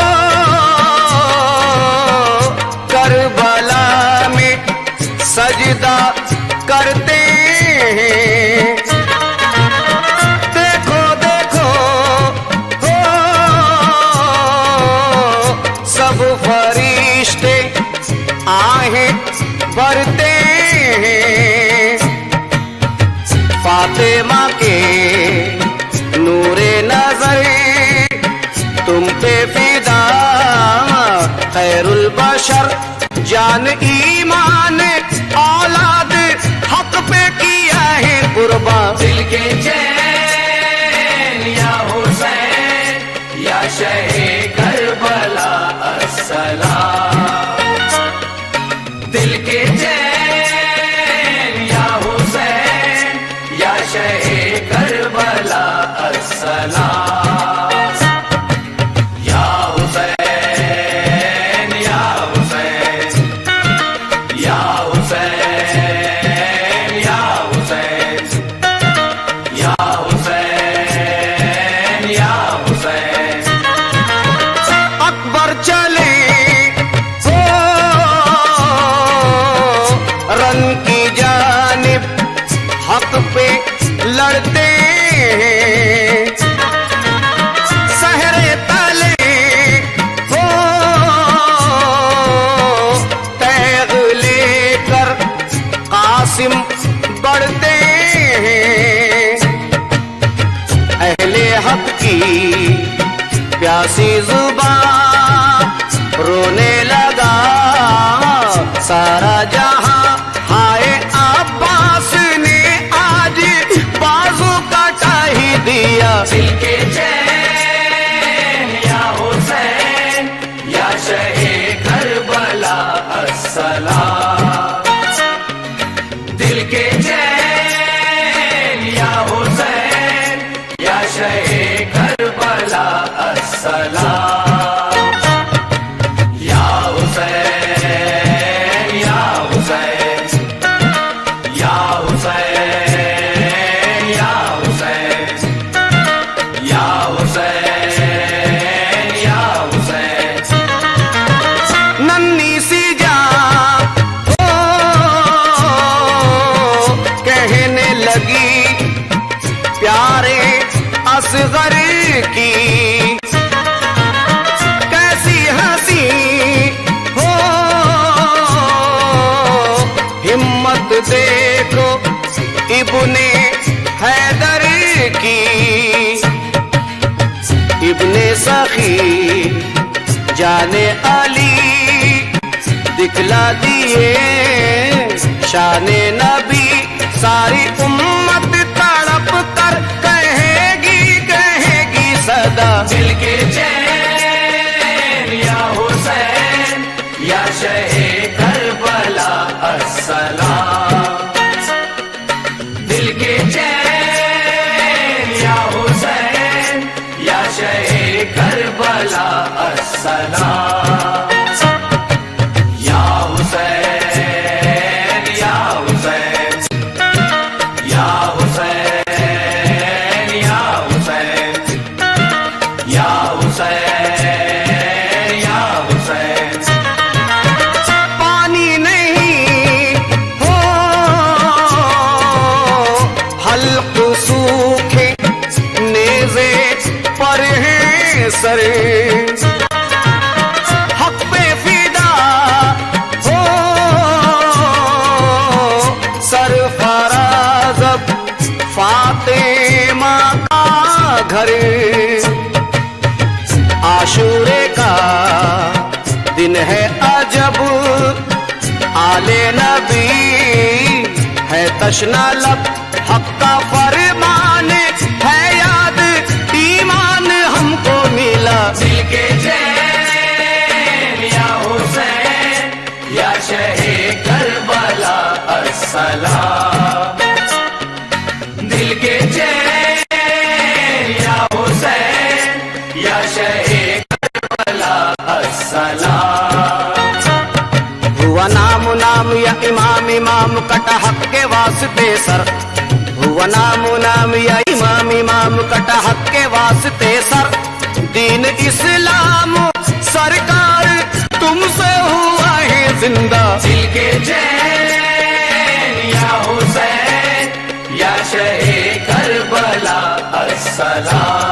करबला में सजदा करते हैं। देखो देखो हो सब फरिश्ते आहें भरते हैं। फातिमा के नूरे नजर तुम पे फिदा खैरुल बशर। जान ईमान औलाद हक पे किया है कुर्बान। दिल के चैन या हक की प्यासी जुबान रोने लगा सारा जहां। हाय अब्बास ने आज बाजू काटा ही दिया। दिल के चैन या हुसैन या शहे करबला अस्सलाम। दिल के चैन या हुसैन या शहे करबला अस्सलाम। या हुसैन या हुसैन या हुसैन या हुसैन या हुसैन या हुसैन। नन्ही सी जान ओ कहने लगी प्यारे असगर की कैसी हंसी हो हिम्मत देखो इब्ने हैदर की। इब्ने सखी जाने अली दिखला दिए शाने नबी। सारी उम्मत तड़प कर कहेगी कहेगी सदा। दिल के चैन या हुसैन या शहे करबला अस्सलाम। दिल के चैन या हुसैन या शहे करबला अस्सलाम। या हुसैन या हुसैन या हुसैन या हुसैन या हुसैन या हुसैन। पानी नहीं हो हल्क सूखे नेज़े पर है सर। हक पे फिदा हो सरफराज फातिमा का घर। आशूरे का दिन है अजब आले नबी है तशना लब। हक का फरमान है याद ईमान हमको मिला। दिल के चैन या हुसैन या शहे करबला अस्सलाम। दिल के चैन या हुसैन या शहे करबला अस्सलाम। हुआ नाम नाम या इमाम इमाम कटा हक के वास्ते सर। हुआ नाम नाम या इमाम इमाम कटा हक के वास्ते सर। दीन इस्लाम सरकार तुमसे हुआ है जिंदा। दिल के चैन या हुसैन या शहे करबला अस्सलाम।